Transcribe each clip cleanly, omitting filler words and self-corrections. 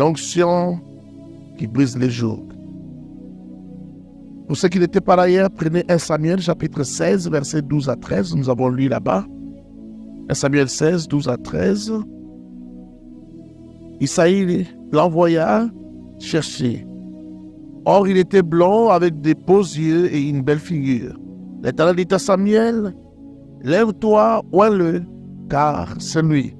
l'onction qui brise les jougs. Pour ceux qui n'étaient pas là hier, prenez 1 Samuel chapitre 16, versets 12 à 13. Nous avons lu là-bas. 1 Samuel 16, 12 à 13. Isaïe l'envoya chercher. Or, il était blond avec des beaux yeux et une belle figure. L'Éternel dit à Samuel, « Lève-toi, oins-le, car c'est lui. »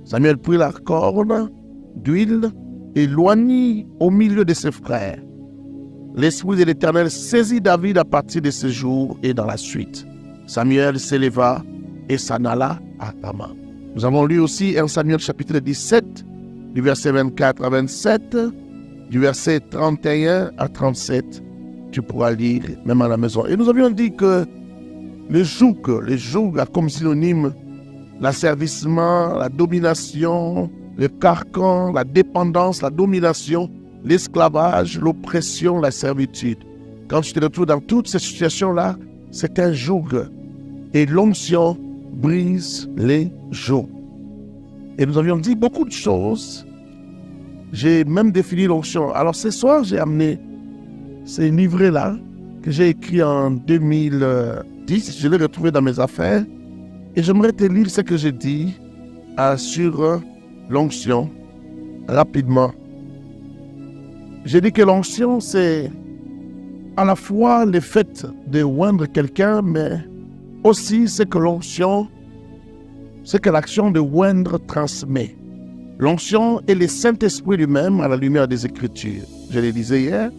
Samuel prit la corne d'huile et l'oignit au milieu de ses frères. L'Esprit de l'Éternel saisit David à partir de ce jour et dans la suite. Samuel s'éleva et s'en alla à Rama. Nous avons lu aussi 1 Samuel chapitre 17, du verset 24 à 27, du verset 31 à 37. Tu pourras lire même à la maison. Et nous avions dit que le joug a comme synonyme l'asservissement, la domination, le carcan, la dépendance, la domination, l'esclavage, l'oppression, la servitude. Quand tu te retrouves dans toutes ces situations-là, c'est un joug. Et l'onction brise les jougs. Et nous avions dit beaucoup de choses. J'ai même défini l'onction. Alors ce soir, j'ai amené ces livrets-là que j'ai écrits en 2010. Je l'ai retrouvé dans mes affaires. Et j'aimerais te lire ce que j'ai dit sur l'onction rapidement. J'ai dit que l'onction, c'est à la fois le fait de oindre quelqu'un, mais aussi c'est que l'onction, c'est que l'action de oindre transmet. L'onction est le Saint-Esprit lui-même à la lumière des Écritures. Je le disais hier.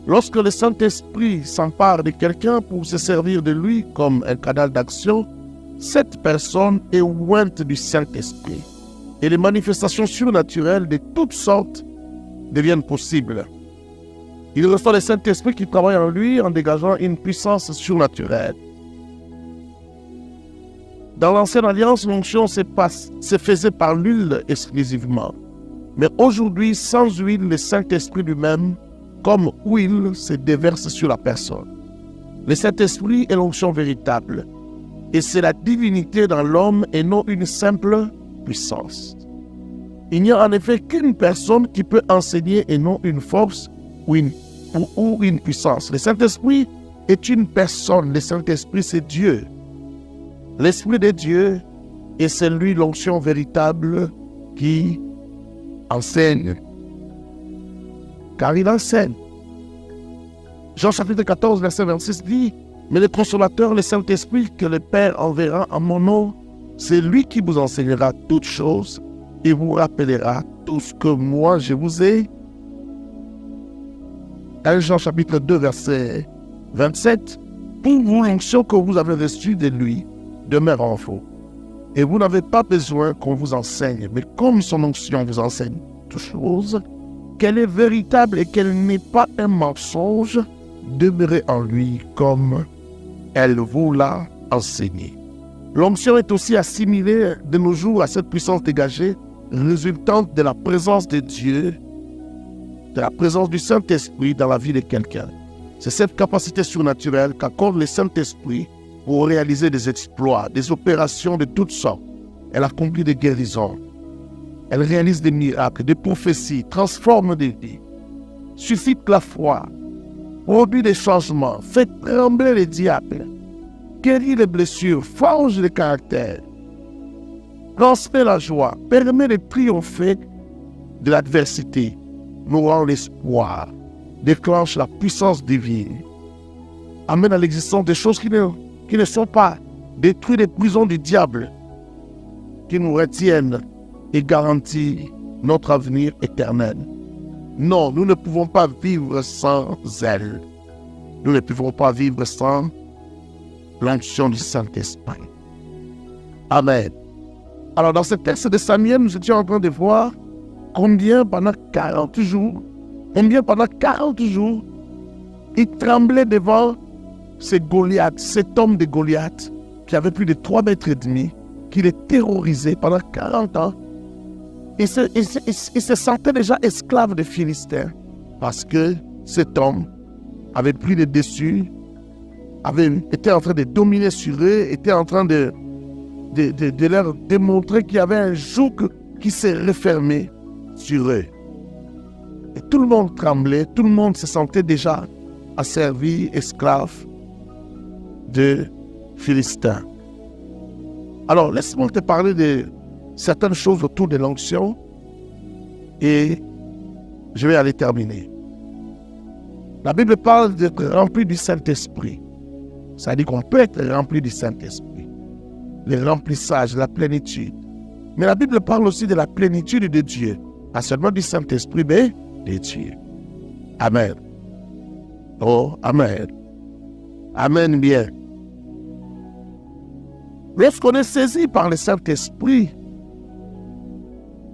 Lorsque le Saint-Esprit s'empare de quelqu'un pour se servir de lui comme un canal d'action, cette personne est ointe du Saint-Esprit. Et les manifestations surnaturelles de toutes sortes deviennent possibles. Il reçoit le Saint-Esprit qui travaille en lui en dégageant une puissance surnaturelle. Dans l'Ancienne Alliance, l'onction se faisait par l'huile exclusivement. Mais aujourd'hui, sans huile, le Saint-Esprit lui-même, comme huile, se déverse sur la personne. Le Saint-Esprit est l'onction véritable. Et c'est la divinité dans l'homme et non une simple puissance. Il n'y a en effet qu'une personne qui peut enseigner et non une force ou une puissance. Le Saint-Esprit est une personne. Le Saint-Esprit, c'est Dieu. L'Esprit de Dieu est celui, l'onction véritable, qui enseigne. Car il enseigne. Jean chapitre 14, verset 26 dit, « Mais le consolateur, le Saint-Esprit, que le Père enverra en mon nom, c'est lui qui vous enseignera toutes choses et vous rappellera tout ce que moi je vous ai. » 1 Jean chapitre 2, verset 27, « Pour vous, l'onction que vous avez reçue de lui demeure en vous. Et vous n'avez pas besoin qu'on vous enseigne, mais comme son onction vous enseigne toutes choses, qu'elle est véritable et qu'elle n'est pas un mensonge, demeurez en lui comme elle vous l'a enseigné. » L'onction est aussi assimilée de nos jours à cette puissance dégagée résultante de la présence de Dieu, de la présence du Saint-Esprit dans la vie de quelqu'un. C'est cette capacité surnaturelle qu'accorde le Saint-Esprit pour réaliser des exploits, des opérations de toutes sortes. Elle accomplit des guérisons. Elle réalise des miracles, des prophéties, transforme des vies, suscite la foi, produit des changements, fait trembler les diables, guérit les blessures, forge les caractères, transmet la joie, permet de triompher de l'adversité, nous rend l'espoir, déclenche la puissance divine, amène à l'existence des choses qui ne sont pas, détruit les prisons du diable, qui nous retiennent et garantit notre avenir éternel. Non, nous ne pouvons pas vivre sans elle. Nous ne pouvons pas vivre sans l'onction du Saint-Esprit. Amen. Alors, dans ce texte de Samuel, nous étions en train de voir combien pendant 40 jours, il tremblait devant ce Goliath, cet homme de Goliath, qui avait plus de 3 mètres et demi, qui les terrorisait pendant 40 ans. Il se sentait déjà esclave des Philistins, parce que cet homme avait pris le dessus, était en train de dominer sur eux, était en train de leur démontrer qu'il y avait un joug qui s'est refermé sur eux. Et tout le monde tremblait, tout le monde se sentait déjà asservi, esclave de Philistins. Alors, laisse-moi te parler de certaines choses autour de l'onction et je vais aller terminer. La Bible parle d'être rempli du Saint-Esprit. Ça veut dire qu'on peut être rempli du Saint-Esprit. Le remplissage, la plénitude. Mais la Bible parle aussi de la plénitude de Dieu. Pas seulement du Saint-Esprit, mais de Dieu. Amen. Oh, Amen. Amen bien. Lorsqu'on est saisi par le Saint-Esprit,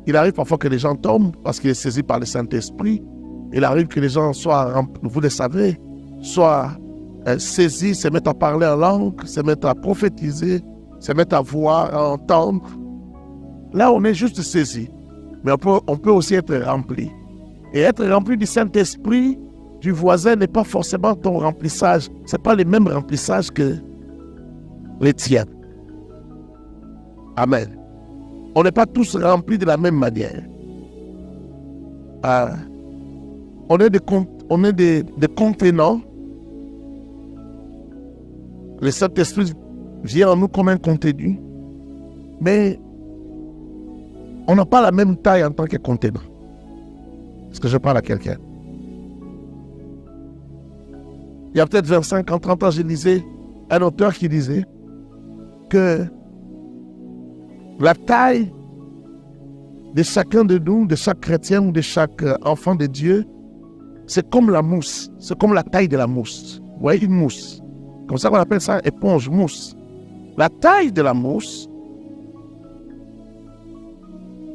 il arrive parfois que les gens tombent parce qu'il est saisi par le Saint-Esprit. Il arrive que les gens soient, vous le savez, soient saisis, se mettent à parler en langue, se mettent à prophétiser, se mettent à voir, à entendre. Là, on est juste saisi. Mais on peut aussi être rempli. Et être rempli du Saint-Esprit du voisin n'est pas forcément ton remplissage. Ce n'est pas le même remplissage que les tiens. Amen. On n'est pas tous remplis de la même manière. On est des contenants. Le Saint-Esprit vient en nous comme un contenu. Mais on n'a pas la même taille en tant que contenant. Est-ce que je parle à quelqu'un? Il y a peut-être 25 ans, 30 ans, je lisais un auteur qui disait que la taille de chacun de nous, de chaque chrétien ou de chaque enfant de Dieu, c'est comme la mousse. C'est comme la taille de la mousse. Vous voyez, une mousse. Comme ça qu'on appelle ça éponge, mousse. La taille de la mousse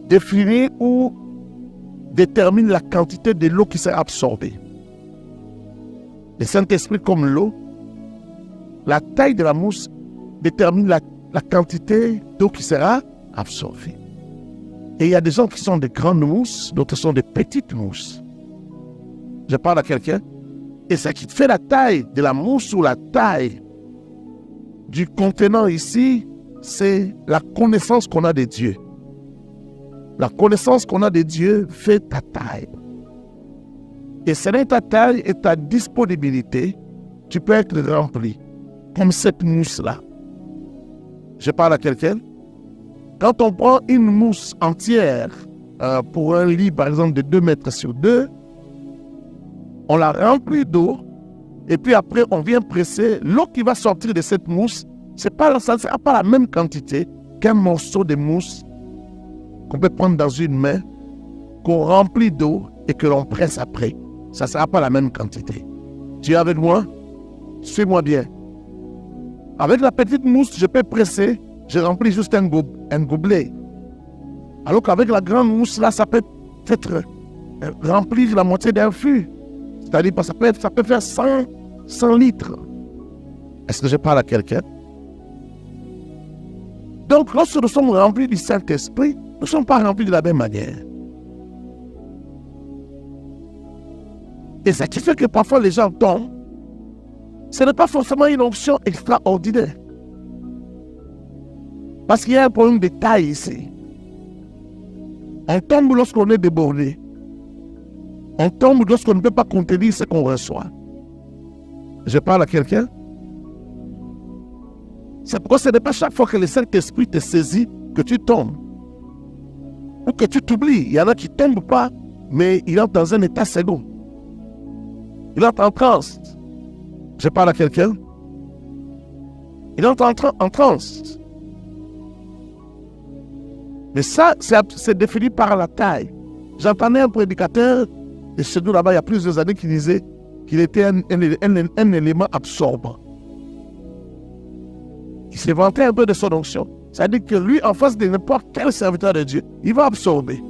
définit ou détermine la quantité de l'eau qui sera absorbée. Le Saint-Esprit comme l'eau, la taille de la mousse détermine la quantité d'eau qui sera absorbée. Et il y a des gens qui sont de grandes mousses, d'autres sont de petites mousses. Je parle à quelqu'un. Et ce qui fait la taille de la mousse ou la taille du contenant ici, c'est la connaissance qu'on a de Dieu. La connaissance qu'on a de Dieu fait ta taille. Et selon ta taille et ta disponibilité, tu peux être rempli, comme cette mousse-là. Je parle à quelqu'un. Quand on prend une mousse entière pour un lit, par exemple, de 2 mètres sur 2, on la remplit d'eau, et puis après, on vient presser. L'eau qui va sortir de cette mousse, ça ne sera pas la même quantité qu'un morceau de mousse qu'on peut prendre dans une main, qu'on remplit d'eau et que l'on presse après. Ça ne sera pas la même quantité. Tu es avec moi? Suis-moi bien. Avec la petite mousse, je peux presser, je remplis juste un gobelet. Alors qu'avec la grande mousse, là, ça peut être remplir la moitié d'un fût. C'est-à-dire que ça peut faire 100 litres. Est-ce que je parle à quelqu'un? Donc, lorsque nous sommes remplis du Saint-Esprit, nous ne sommes pas remplis de la même manière. Et ce qui fait que parfois les gens tombent, ce n'est pas forcément une onction extraordinaire. Parce qu'il y a un problème de taille ici. On tombe lorsqu'on est débordé. On tombe lorsqu'on ne peut pas contenir ce qu'on reçoit. Je parle à quelqu'un. C'est pourquoi ce n'est pas chaque fois que le Saint-Esprit te saisit que tu tombes. Ou que tu t'oublies. Il y en a qui ne tombent pas, mais ils entrent dans un état second. Il entre en transe. Je parle à quelqu'un. Il entre en transe. Mais ça, c'est défini par la taille. J'entendais un prédicateur, et chez nous là-bas, il y a plusieurs années, qui disait qu'il était un élément absorbant. Il s'est vanté un peu de son onction. C'est-à-dire que lui, en face de n'importe quel serviteur de Dieu, il va absorber.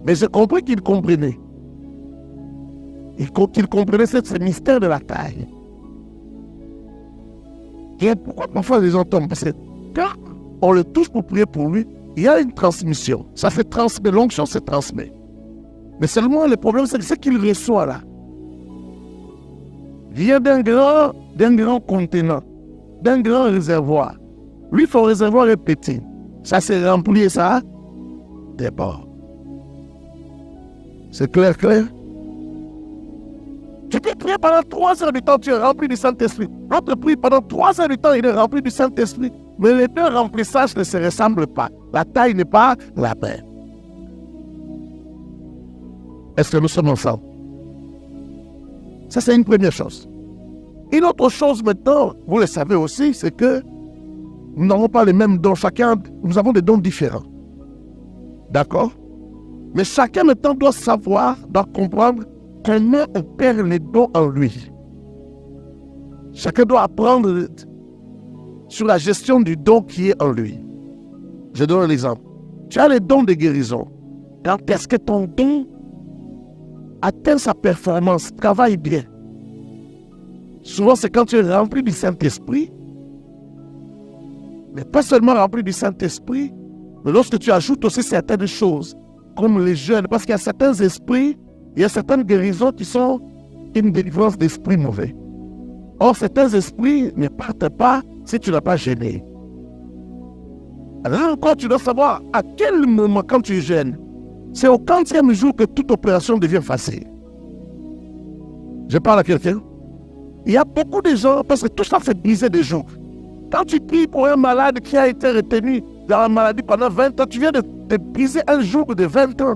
Mais j'ai compris qu'il comprenait. Qu'il comprenait ce mystère de la taille. Et pourquoi parfois les gens tombent? Parce que quand on le touche pour prier pour lui, il y a une transmission. Ça se transmet, l'onction se transmet. Mais seulement le problème, c'est ce qu'il reçoit là. Vient d'un grand contenant, d'un grand réservoir. Lui, son réservoir est petit. Ça s'est rempli et ça déborde. C'est clair, clair? Tu peux prier pendant 3 heures du temps, tu es rempli du Saint-Esprit. L'autre prie pendant 3 heures du temps, il est rempli du Saint-Esprit. Mais les deux remplissages ne se ressemblent pas. La taille n'est pas la même. Est-ce que nous sommes ensemble? Ça, c'est une première chose. Une autre chose maintenant, vous le savez aussi, c'est que nous n'avons pas les mêmes dons. Chacun, nous avons des dons différents. D'accord? Mais chacun maintenant doit savoir, doit comprendre comment opèrent les dons en lui. Chacun doit apprendre sur la gestion du don qui est en lui. Je donne un exemple. Tu as les dons de guérison. Quand est-ce que ton don atteint sa performance, travaille bien? Souvent, c'est quand tu es rempli du Saint-Esprit, mais pas seulement rempli du Saint-Esprit, mais lorsque tu ajoutes aussi certaines choses, comme les jeûnes, parce qu'il y a certains esprits, il y a certaines guérisons qui sont une délivrance d'esprits mauvais. Or, certains esprits ne partent pas si tu n'as pas jeûné. Alors encore, tu dois savoir à quel moment, quand tu jeûnes, c'est au 40e jour que toute opération devient facile. Je parle à quelqu'un. Il y a beaucoup de gens, parce que tout ça fait briser des jours. Quand tu pries pour un malade qui a été retenu dans la maladie pendant 20 ans, tu viens de briser un jour de 20 ans.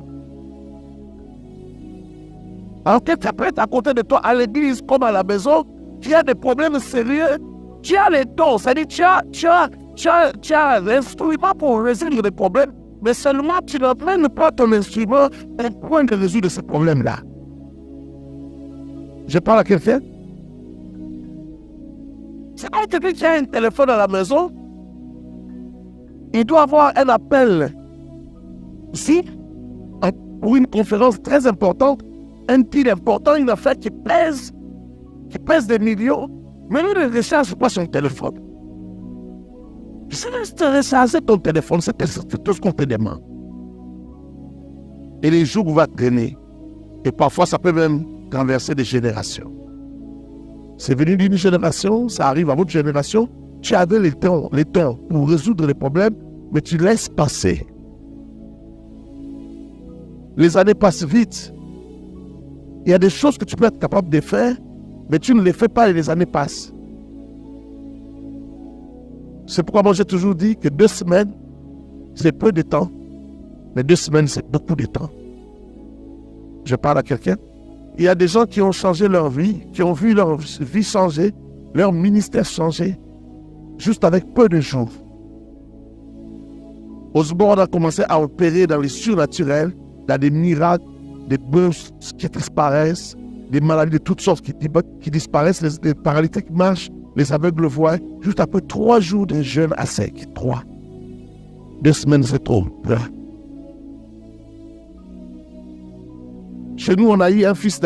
Alors que tu apprêtes à côté de toi, à l'église comme à la maison, tu as des problèmes sérieux, tu as les dons, c'est-à-dire tu as l'instrument pour résoudre les problèmes, mais seulement tu n'emmènes pas ton instrument au point de résoudre ce problème-là. Je parle à quelqu'un. C'est quand quelqu'un qui a un téléphone à la maison, il doit avoir un appel ici, pour une conférence très importante, un deal important, une affaire qui pèse des millions, mais il ne recharge pas son téléphone. Si tu recharges ton téléphone, c'est tout ce qu'on te demande. Et les jours vont traîner. Et parfois, ça peut même renverser des générations. C'est venu d'une génération, ça arrive à votre génération. Tu avais les temps pour résoudre les problèmes, mais tu laisses passer. Les années passent vite. Il y a des choses que tu peux être capable de faire, mais tu ne les fais pas et les années passent. C'est pourquoi moi j'ai toujours dit que 2 semaines, c'est peu de temps, mais 2 semaines, c'est beaucoup de temps. Je parle à quelqu'un. Il y a des gens qui ont changé leur vie, qui ont vu leur vie changer, leur ministère changer, juste avec peu de jours. Osborne a commencé à opérer dans les surnaturels, dans des miracles, des bœufs qui disparaissent, des maladies de toutes sortes qui disparaissent, les paralytiques marchent, les aveugles voient, juste après 3 jours de jeûne à sec. 3. 2 semaines, c'est trop. Chez nous, on a eu un fils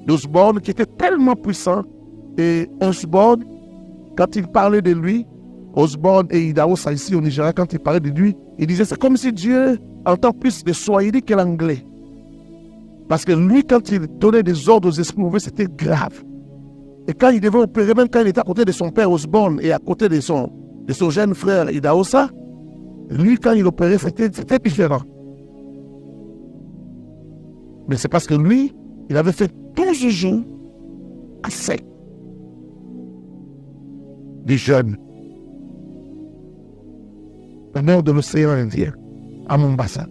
d'Osborne qui était tellement puissant. Et Osborne, quand il parlait de lui, Osborne et Idahosa ici au Nigeria, quand il parlait de lui, il disait c'est comme si Dieu entend plus le swahili que l'anglais. Parce que lui, quand il donnait des ordres aux esprits mauvais, c'était grave. Et quand il devait opérer, même quand il était à côté de son père Osborne et à côté de son jeune frère Idahosa, lui, quand il opérait, c'était différent. Mais c'est parce que lui, il avait fait 12 jours à sec. Des jeunes. Au nord de l'océan Indien, à Mombasa.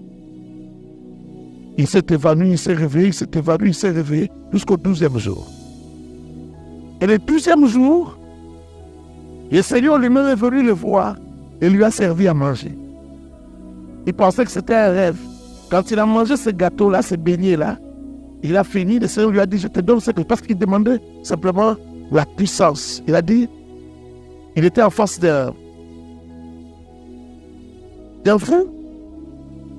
Il s'est évanoui, il s'est réveillé, il s'est évanoui, il s'est réveillé jusqu'au 12e jour. Et le 12e jour, le Seigneur lui-même est venu le voir et lui a servi à manger. Il pensait que c'était un rêve. Quand il a mangé ce gâteau-là, ce beignet-là, il a fini, le Seigneur lui a dit, je te donne ce que... Parce qu'il demandait simplement la puissance. Il a dit, il était en face d'un fou.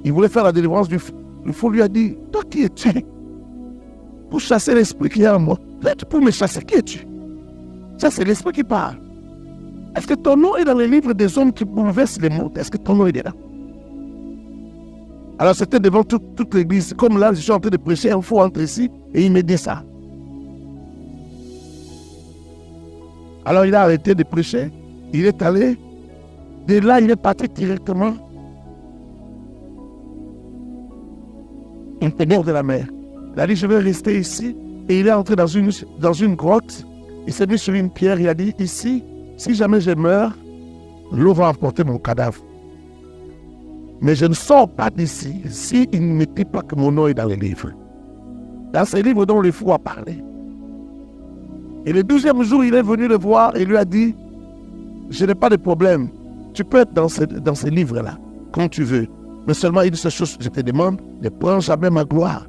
Il voulait faire la délivrance du fou. Le fou lui a dit, toi qui es-tu? Pour chasser l'esprit qui est en moi. Pour me chasser, qui es-tu? Ça, c'est l'esprit qui parle. Est-ce que ton nom est dans le livre des hommes qui bouleversent les mondes? Est-ce que ton nom est là? Alors c'était devant toute l'église. Comme là, je suis en train de prêcher, un fou entre ici et il me dit ça. Alors il a arrêté de prêcher. Il est allé. De là, il est parti directement au bord de la mer. Il a dit, je vais rester ici. Et il est entré dans une grotte. Il s'est mis sur une pierre. Il a dit, ici, si jamais je meurs, l'eau va emporter mon cadavre. Mais je ne sors pas d'ici s'il ne me dit pas que mon nom est dans les livres. Dans ces livres dont le fou a parlé. Et le 12e jour, il est venu le voir et lui a dit, je n'ai pas de problème. Tu peux être dans ces livres-là, quand tu veux. Mais seulement une seule chose que je te demande, ne prends jamais ma gloire.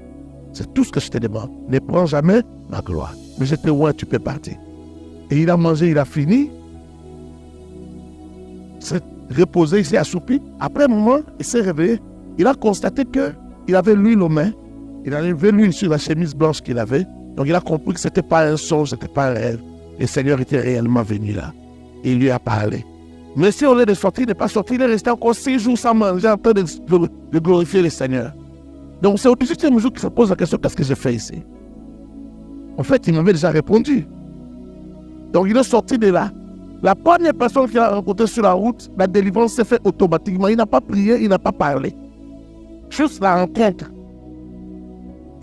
C'est tout ce que je te demande. Ne prends jamais ma gloire. Mais je te vois, tu peux partir. Et il a mangé, il a fini. S'est reposé, il s'est assoupi. Après un moment, il s'est réveillé. Il a constaté qu'il avait l'huile aux mains. Il avait l'huile sur la chemise blanche qu'il avait. Donc il a compris que ce n'était pas un songe, ce n'était pas un rêve. Le Seigneur était réellement venu là. Et il lui a parlé. Mais si on est de sortir, il n'est pas sorti, il est resté encore 6 jours sans manger en train de glorifier le Seigneur. Donc c'est au 18e jour qu'il se pose la question, qu'est-ce que je fais ici? En fait, il m'avait déjà répondu. Donc il est sorti de là. La première personne qu'il a rencontrée sur la route, la délivrance s'est faite automatiquement. Il n'a pas prié, il n'a pas parlé. Juste la rencontre.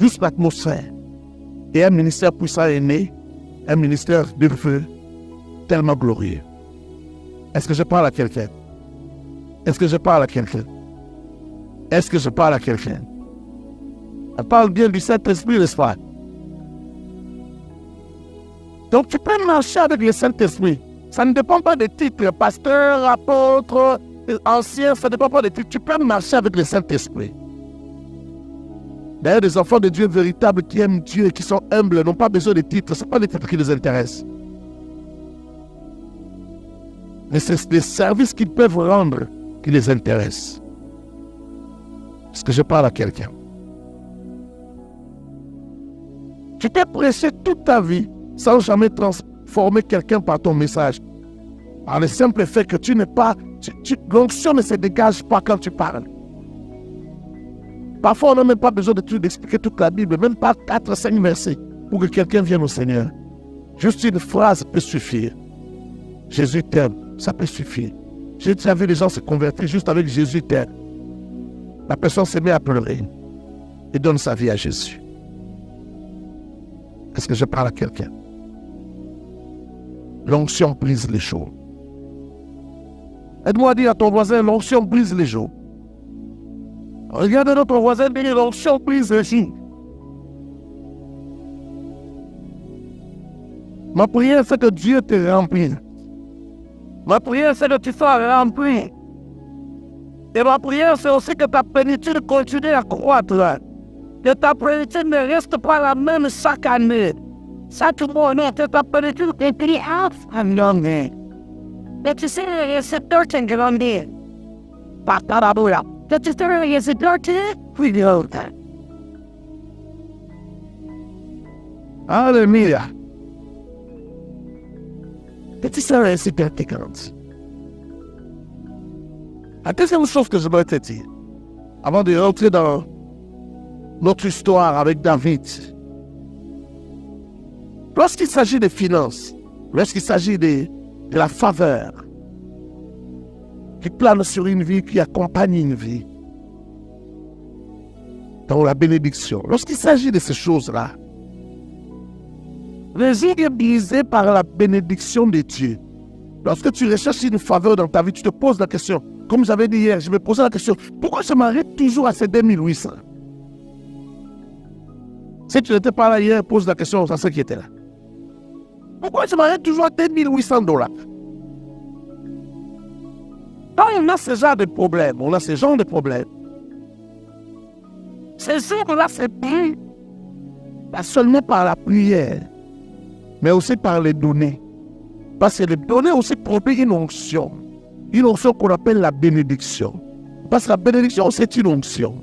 Juste l'atmosphère. Et un ministère puissant est né. Un ministère de feu tellement glorieux. Est-ce que je parle à quelqu'un? Est-ce que je parle à quelqu'un? Est-ce que je parle à quelqu'un? On parle bien du Saint-Esprit, n'est-ce pas? Donc tu peux marcher avec le Saint-Esprit. Ça ne dépend pas des titres, pasteur, apôtre, ancien, ça ne dépend pas des titres. Tu peux marcher avec le Saint-Esprit. D'ailleurs, les enfants de Dieu véritables qui aiment Dieu et qui sont humbles n'ont pas besoin de titres. Ce n'est pas les titres qui les intéressent. Mais c'est les services qu'ils peuvent rendre qui les intéressent. Est-ce que je parle à quelqu'un? Tu t'es prêché toute ta vie sans jamais transformer quelqu'un par ton message. Par le simple fait que tu n'es pas... L'onction ne se dégage pas quand tu parles. Parfois, on n'a même pas besoin d'expliquer toute la Bible, même pas 4-5 versets pour que quelqu'un vienne au Seigneur. Juste une phrase peut suffire. Jésus t'aime, ça peut suffire. J'ai déjà vu les gens se convertir juste avec Jésus t'aime. La personne se met à pleurer et donne sa vie à Jésus. Est-ce que je parle à quelqu'un? L'onction brise les choses. Aide-moi à dire à ton voisin, l'onction brise les choses. Regarde notre voisin, dire l'onction brise les choses. Ma prière, c'est que Dieu te remplisse. Ma prière, c'est que tu sois rempli. Et ma prière, c'est aussi que ta plénitude continue à croître. Que ta plénitude ne reste pas la même chaque année. Chaque mois, que ta plénitude continue à grandir. Que tu sais, les récepteurs te grandir. Par ta raboula. Que tu sais, les récepteurs te grandir. Alléluia. Que tu sais, les récepteurs te grandir. La deuxième chose que je voudrais te dire, avant de rentrer dans notre histoire avec David, lorsqu'il s'agit des finances, lorsqu'il s'agit de la faveur qui plane sur une vie, qui accompagne une vie, dans la bénédiction, lorsqu'il s'agit de ces choses-là, les gens sont brisés par la bénédiction de Dieu. Lorsque tu recherches une faveur dans ta vie, tu te poses la question. Comme j'avais dit hier, je me posais la question, pourquoi je m'arrête toujours à ces 2800? Si tu n'étais pas là hier, pose la question à ceux qui étaient là. Pourquoi je m'arrête toujours à $2800? Quand on a ce genre de problème, ces gens-là, c'est pas seulement par la prière, mais aussi par les données. Parce que les données aussi produisent une onction qu'on appelle la bénédiction. Parce que la bénédiction, c'est une onction.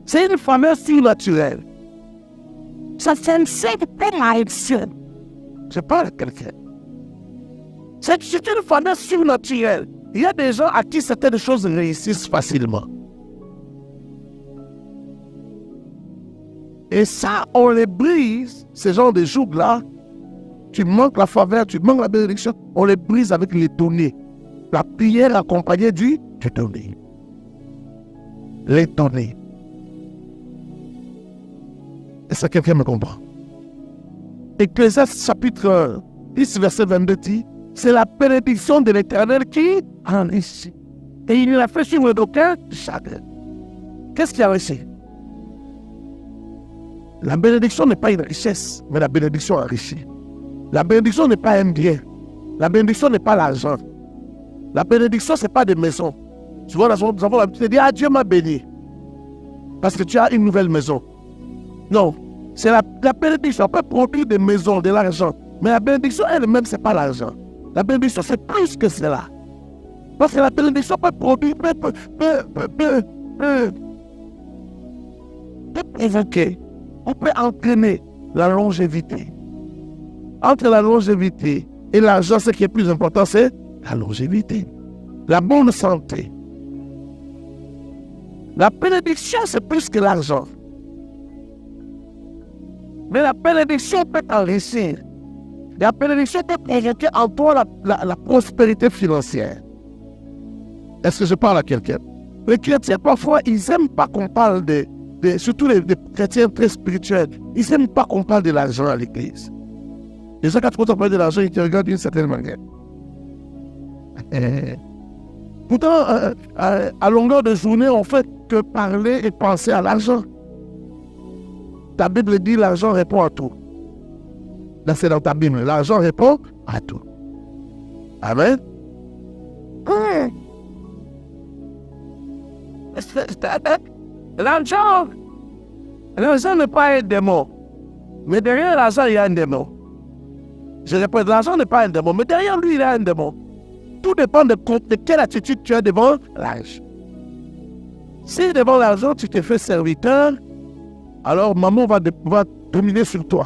C'est une faveur surnaturelle. Ça s'insère dans l'action. Je parle à quelqu'un. C'est une faveur surnaturelle. Il y a des gens à qui certaines choses réussissent facilement. Et ça, on les brise, ces genres de jours-là. Tu manques la faveur, tu manques la bénédiction, on les brise avec les données. La prière accompagnée du donné. Les données. Est-ce que quelqu'un me comprend? Ecclésiaste chapitre 10, verset 22 dit, c'est la bénédiction de l'Éternel qui enrichit. Et il l'a fait sur le docteur du chagrin. Qu'est-ce qui a réussi? La bénédiction n'est pas une richesse, mais la bénédiction enrichit. La bénédiction n'est pas un bien. La bénédiction n'est pas l'argent. La bénédiction, ce n'est pas des maisons. Tu vois, nous avons l'habitude de dire, ah, Dieu m'a béni. Parce que tu as une nouvelle maison. Non, c'est la bénédiction. On peut produire des maisons, de l'argent. Mais la bénédiction elle-même, ce n'est pas l'argent. La bénédiction, c'est plus que cela. Parce que la bénédiction peut produire, peut évoquer, on peut entraîner la longévité. Entre la longévité et l'argent, ce qui est plus important, c'est la longévité, la bonne santé. La bénédiction, c'est plus que l'argent. Mais la bénédiction peut t'enrichir. La bénédiction peut provoquer en toi la prospérité financière. Est-ce que je parle à quelqu'un? Les chrétiens, parfois, ils n'aiment pas qu'on parle surtout les chrétiens très spirituels, ils n'aiment pas qu'on parle de l'argent à l'église. Les gens, quand on parle de l'argent, ils te regardent d'une certaine manière. Pourtant, à longueur de journée, on ne fait que parler et penser à l'argent. Ta Bible dit l'argent répond à tout. Là, c'est dans ta Bible. L'argent répond à tout. Amen. L'argent n'est pas un démon. Mais derrière l'argent, il y a un démon. Je répète, l'argent n'est pas un démon, mais derrière lui, il y a un démon. Tout dépend de quelle attitude tu as devant l'argent. Si devant l'argent, tu te fais serviteur, alors maman va dominer sur toi.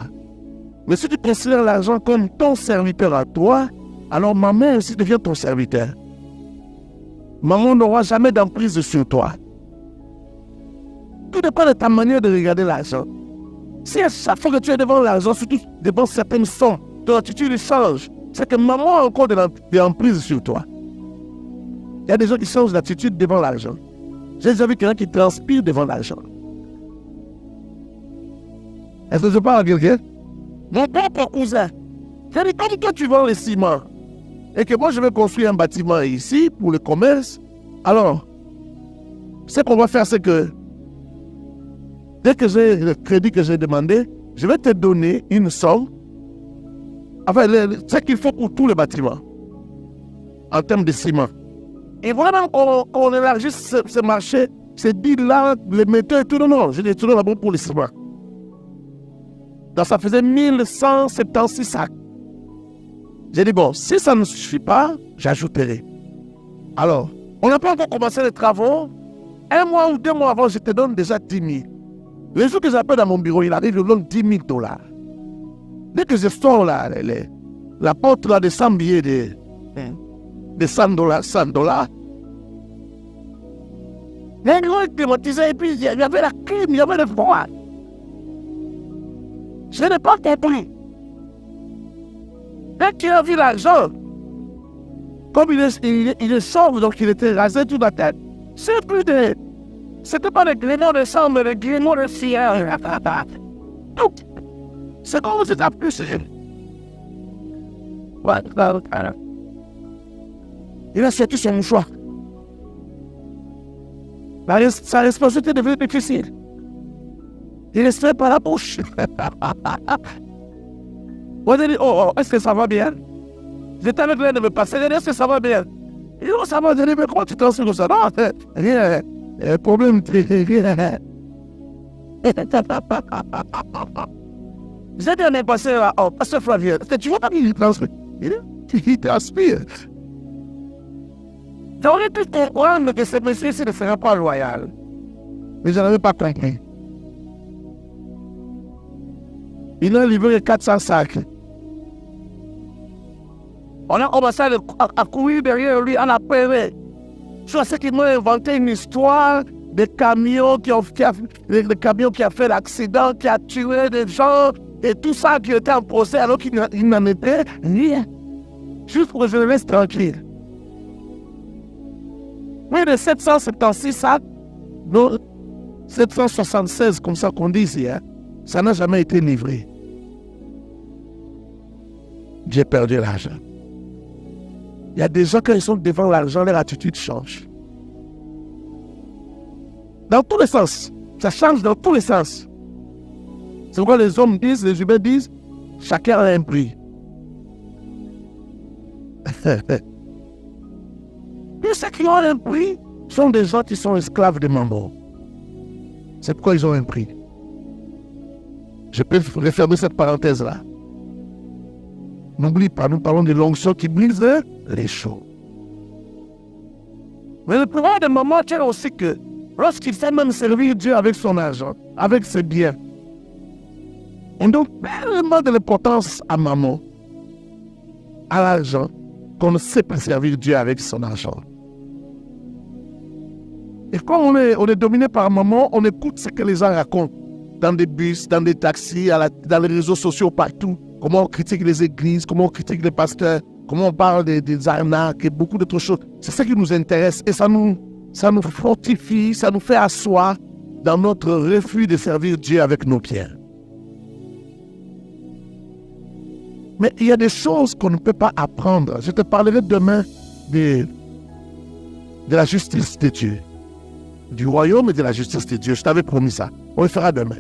Mais si tu considères l'argent comme ton serviteur à toi, alors maman aussi devient ton serviteur. Maman n'aura jamais d'emprise sur toi. Tout dépend de ta manière de regarder l'argent. Si à chaque fois que tu es devant l'argent, surtout devant certaines sommes, ton attitude change, c'est que maman a encore de l'emprise sur toi. Il y a des gens qui changent d'attitude devant l'argent. J'ai déjà vu quelqu'un qui transpire devant l'argent. Est-ce que je parle à quelqu'un? Mon propre cousin. C'est-à-dire, comme toi tu vends le ciment, et que moi je vais construire un bâtiment ici pour le commerce, alors, ce qu'on va faire, c'est que dès que j'ai le crédit que j'ai demandé, je vais te donner une somme, enfin, ce qu'il faut pour tout le bâtiment, en termes de ciment. Et vraiment, qu'on élargisse ce marché, c'est dit là, les metteurs et tout, non, je l'ai tourné là-bas pour le ciment. Donc, ça faisait 1176 sacs. J'ai dit, bon, si ça ne suffit pas, j'ajouterai. Alors, on n'a pas encore commencé les travaux. 1 mois ou 2 mois avant, je te donne déjà 10 000. Le jour que j'appelle dans mon bureau, il arrive, je donne 10 000 $. Dès que je sors là, la porte là de 100 billets de 100 $, 100 $. Les gros climatisés, et puis il y avait la clim, il y avait le froid. Je n'ai pas compris. Dès qu'il a vu l'argent, comme il est sombre, donc il était rasé toute la tête. C'était pas le gréement de sang, mais le gréement de ciel. C'est comme si t'as plus. Il a sorti son mouchoir. Sa responsabilité devenue difficile. Il respirait par la bouche. On a dit, oh, est-ce que ça va bien? J'étais avec l'aide de me passer, est-ce que ça va bien? Il dit, oh, ça va, mais comment tu t'en comme ça? Non, rien, problème, rien. J'ai dit à mes passés, oh, pasteur Flavien, tu vois pas qu'il transpire? Il transpire. J'aurais pu comprendre que ce monsieur-ci ne serait pas loyal. Mais je n'avais pas compris. Il a livré 400 sacs. On a commencé à courir derrière lui, en appeler. Je sais qu'ils m'ont inventé une histoire de camions qui ont fait l'accident, qui a tué des gens, et tout ça qui était en procès alors qu'il n'en était rien. Juste pour que je le laisse tranquille. Plus de 776 sacs, non, 776 comme ça qu'on dit ici, hein. ça n'a jamais été livré. J'ai perdu l'argent. Il y a des gens, quand ils sont devant l'argent, leur attitude change. Dans tous les sens. Ça change dans tous les sens. C'est pourquoi les hommes disent, les humains disent, chacun a un prix. Et ceux qui ont un prix sont des gens qui sont esclaves de maman. C'est pourquoi ils ont un prix. Je peux refermer cette parenthèse-là. N'oublie pas, nous parlons de l'onction qui brise les choses. Mais le pouvoir de maman tient aussi que lorsqu'il sait même servir Dieu avec son argent, avec ses biens, on donne tellement de l'importance à maman, à l'argent, qu'on ne sait pas servir Dieu avec son argent. Et quand on est dominé par maman, on écoute ce que les gens racontent dans des bus, dans des taxis, dans les réseaux sociaux, partout. Comment on critique les églises, comment on critique les pasteurs, comment on parle des arnaques et beaucoup d'autres choses. C'est ça qui nous intéresse et ça nous fortifie, ça nous fait asseoir dans notre refus de servir Dieu avec nos biens. Mais il y a des choses qu'on ne peut pas apprendre. Je te parlerai demain de la justice de Dieu. Du royaume et de la justice de Dieu. Je t'avais promis ça. On le fera demain.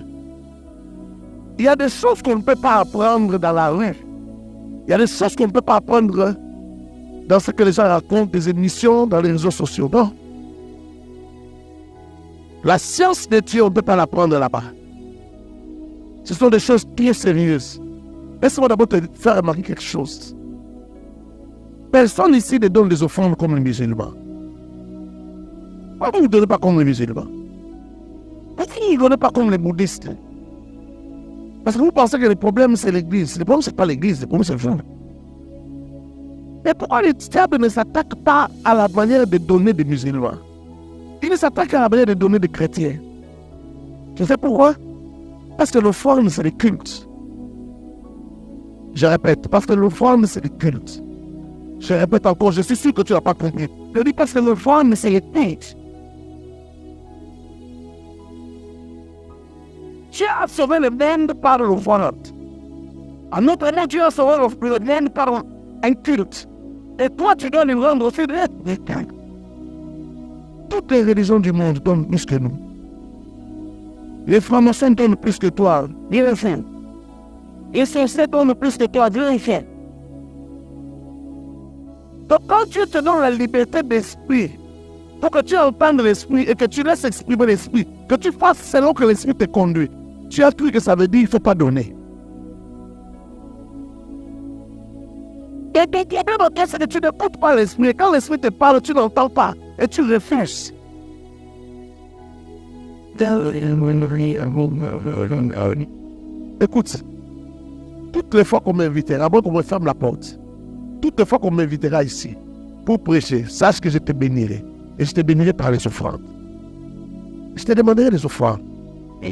Il y a des choses qu'on ne peut pas apprendre dans la rue. Il y a des choses qu'on ne peut pas apprendre dans ce que les gens racontent, des émissions, dans les réseaux sociaux. Non. La science de Dieu, on ne peut pas l'apprendre là-bas. Ce sont des choses très sérieuses. Laisse-moi d'abord te faire remarquer quelque chose. Personne ici ne donne des offrandes comme les musulmans. Pourquoi vous ne donnez pas comme les musulmans? Pourquoi vous ne donnez pas comme les bouddhistes? Parce que vous pensez que le problème c'est l'église. Le problème c'est pas l'église, le problème c'est vous. Mais pourquoi le diable ne s'attaque pas à la manière de donner des musulmans? Il ne s'attaque à la manière de donner des chrétiens. Tu sais pourquoi? Parce que l'offrande c'est le culte. Je répète, parce que l'offrande c'est le culte. Je répète encore, je suis sûr que tu n'as pas compris. Je dis parce que l'offrande c'est le culte. Dieu a sauvé le monde par l'offrande. En autre mot, Dieu a sauvé le monde par un culte. Et toi, tu dois lui rendre aussi des cultes. Toutes les religions du monde donnent plus que nous. Les francs-maçons donnent plus que toi. Dieu le fait. Les sincères donnent plus que toi. Dieu le fait. Donc quand Dieu te donne la liberté d'esprit, pour que tu entendes l'esprit et que tu laisses exprimer l'esprit, que tu fasses selon que l'esprit te conduit, tu as cru que ça veut dire qu'il ne faut pas donner. Et que tu n'écoutes pas l'esprit. Quand l'esprit te parle, tu n'entends pas et tu refuses. Écoute, toutes les fois qu'on m'invitera, avant qu'on me ferme la porte, toutes les fois qu'on m'invitera ici pour prêcher, sache que je te bénirai. Et je te bénirai par les offrandes. Je te demanderai des offrandes. Mais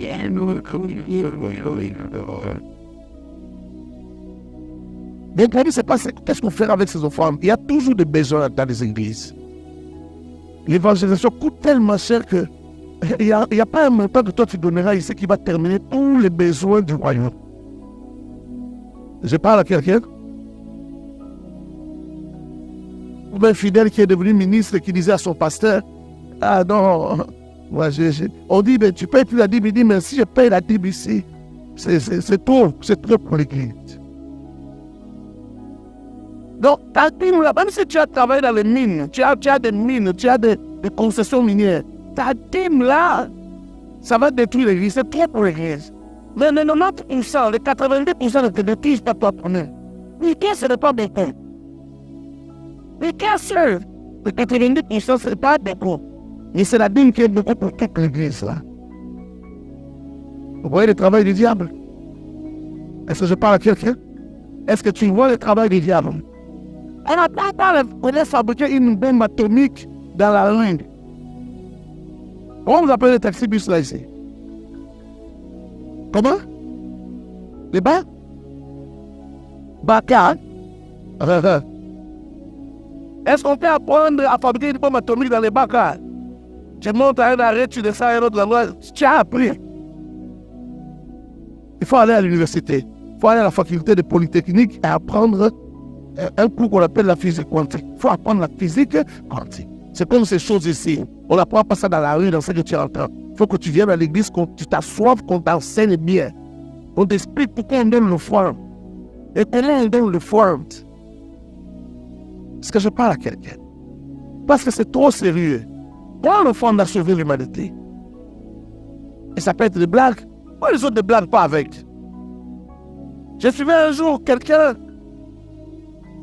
le c'est pas qu'est-ce qu'on fait avec ces offrandes. Il y a toujours des besoins dans les églises. L'évangélisation coûte tellement cher que il n'y a pas un montant que toi tu donneras ici qui va terminer tous les besoins du royaume. Je parle à quelqu'un. Ou un fidèle qui est devenu ministre qui disait à son pasteur, ah non, moi on dit, mais tu payes plus la dîme. Il dit, mais si je paye la dîme ici, c'est trop pour l'église. Donc, ta dîme là, même si tu as travaillé dans les mines, tu as des mines, tu as des concessions minières, ta dîme là, ça va détruire l'église, c'est trop pour l'église. Mais le 90%, les 90% ne te détruisent pas toi toi-même. Mais qu'est-ce que ce n'est pas des pains? Mais qu'est-ce que le 90% ce n'est pas des pains? Et c'est la dîme qui est beaucoup pour toute l'église là. Vous voyez le travail du diable? Est-ce que je parle à quelqu'un? Est-ce que tu vois le travail du diable? On n'a pas voulu fabriquer une bombe atomique dans la langue. Comment vous appelez les taxi-bus là ici? Comment? Les bas? Bacard? Est-ce qu'on peut apprendre à fabriquer une bombe atomique dans les bacs? Tu montes à un arrêt, tu descends à un autre endroit, tu as appris. Il faut aller à l'université. Il faut aller à la faculté de Polytechnique et apprendre un cours qu'on appelle la physique quantique. Il faut apprendre la physique quantique. C'est comme ces choses ici. On n'apprend pas ça dans la rue, dans ce que tu entends. Il faut que tu viennes à l'église, que tu t'assoies, qu'on t'enseigne bien. On t'explique pourquoi on donne le forme. Et comment on donne le forme. Est-ce que je parle à quelqu'un? Parce que c'est trop sérieux. Quand le forme a sauvé l'humanité, et ça peut être des blagues, moi les autres ne blaguent pas avec. J'ai suivi un jour quelqu'un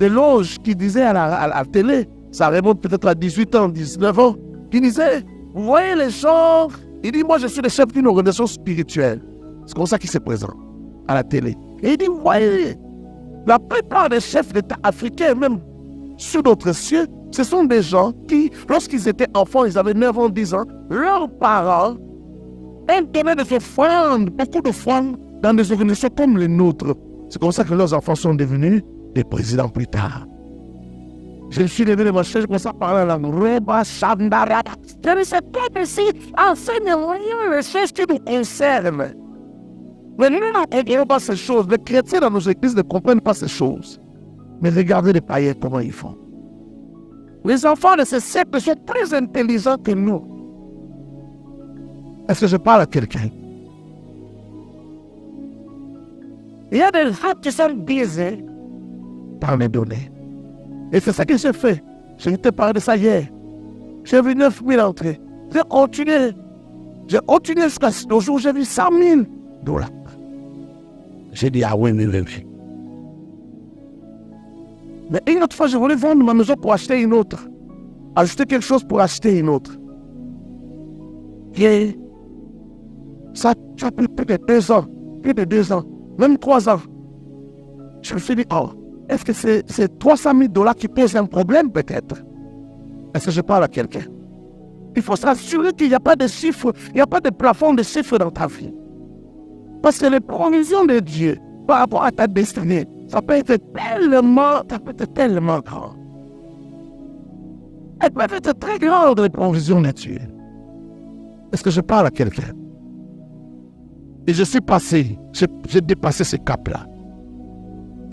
de loge qui disait à la télé, ça remonte peut-être à 18 ans, 19 ans, qui disait, vous voyez les gens, il dit, moi je suis le chef d'une organisation spirituelle. C'est comme ça qu'il se présente à la télé. Et il dit, vous voyez, la plupart des chefs d'État africains, même sur d'autres cieux, ce sont des gens qui, lorsqu'ils étaient enfants, ils avaient 9 ans, 10 ans, leurs parents donnaient des offrandes, beaucoup d'offrandes dans des organisations comme les nôtres. C'est comme ça que leurs enfants sont devenus des présidents plus tard. Je me suis levé de ma chaise, je commençais à parler en langue. Je ne sais pas que si enseigne-moi les choses qui nous concernent. Mais nous ne comprenons pas ces choses. Les chrétiens dans nos églises ne comprennent pas ces choses. Mais regardez les païens, comment ils font. Les enfants de ces siècles sont plus intelligents que nous. Est-ce que je parle à quelqu'un? Il y a des gens qui sont biaisés par mes données. Et c'est ça que j'ai fait. Je t'ai parlé de ça hier. J'ai vu 9 000 entrées. J'ai continué. J'ai continué jusqu'à ce jour où j'ai vu 100 000 $. J'ai dit, ah oui. Mais une autre fois, je voulais vendre ma maison pour acheter une autre. Acheter quelque chose pour acheter une autre. Et ça a pris plus de 2 ans. Plus de 2 ans. Même 3 ans. Je me suis dit, oh, est-ce que c'est 300 000 $ qui posent un problème peut-être? Est-ce que je parle à quelqu'un? Il faut s'assurer qu'il n'y a pas de chiffres, il n'y a pas de plafond de chiffres dans ta vie. Parce que les provisions de Dieu par rapport à ta destinée, ça peut être tellement grand. Elles peuvent être très grandes, les provisions de Dieu. Est-ce que je parle à quelqu'un? Et je suis passé, j'ai dépassé ce cap-là.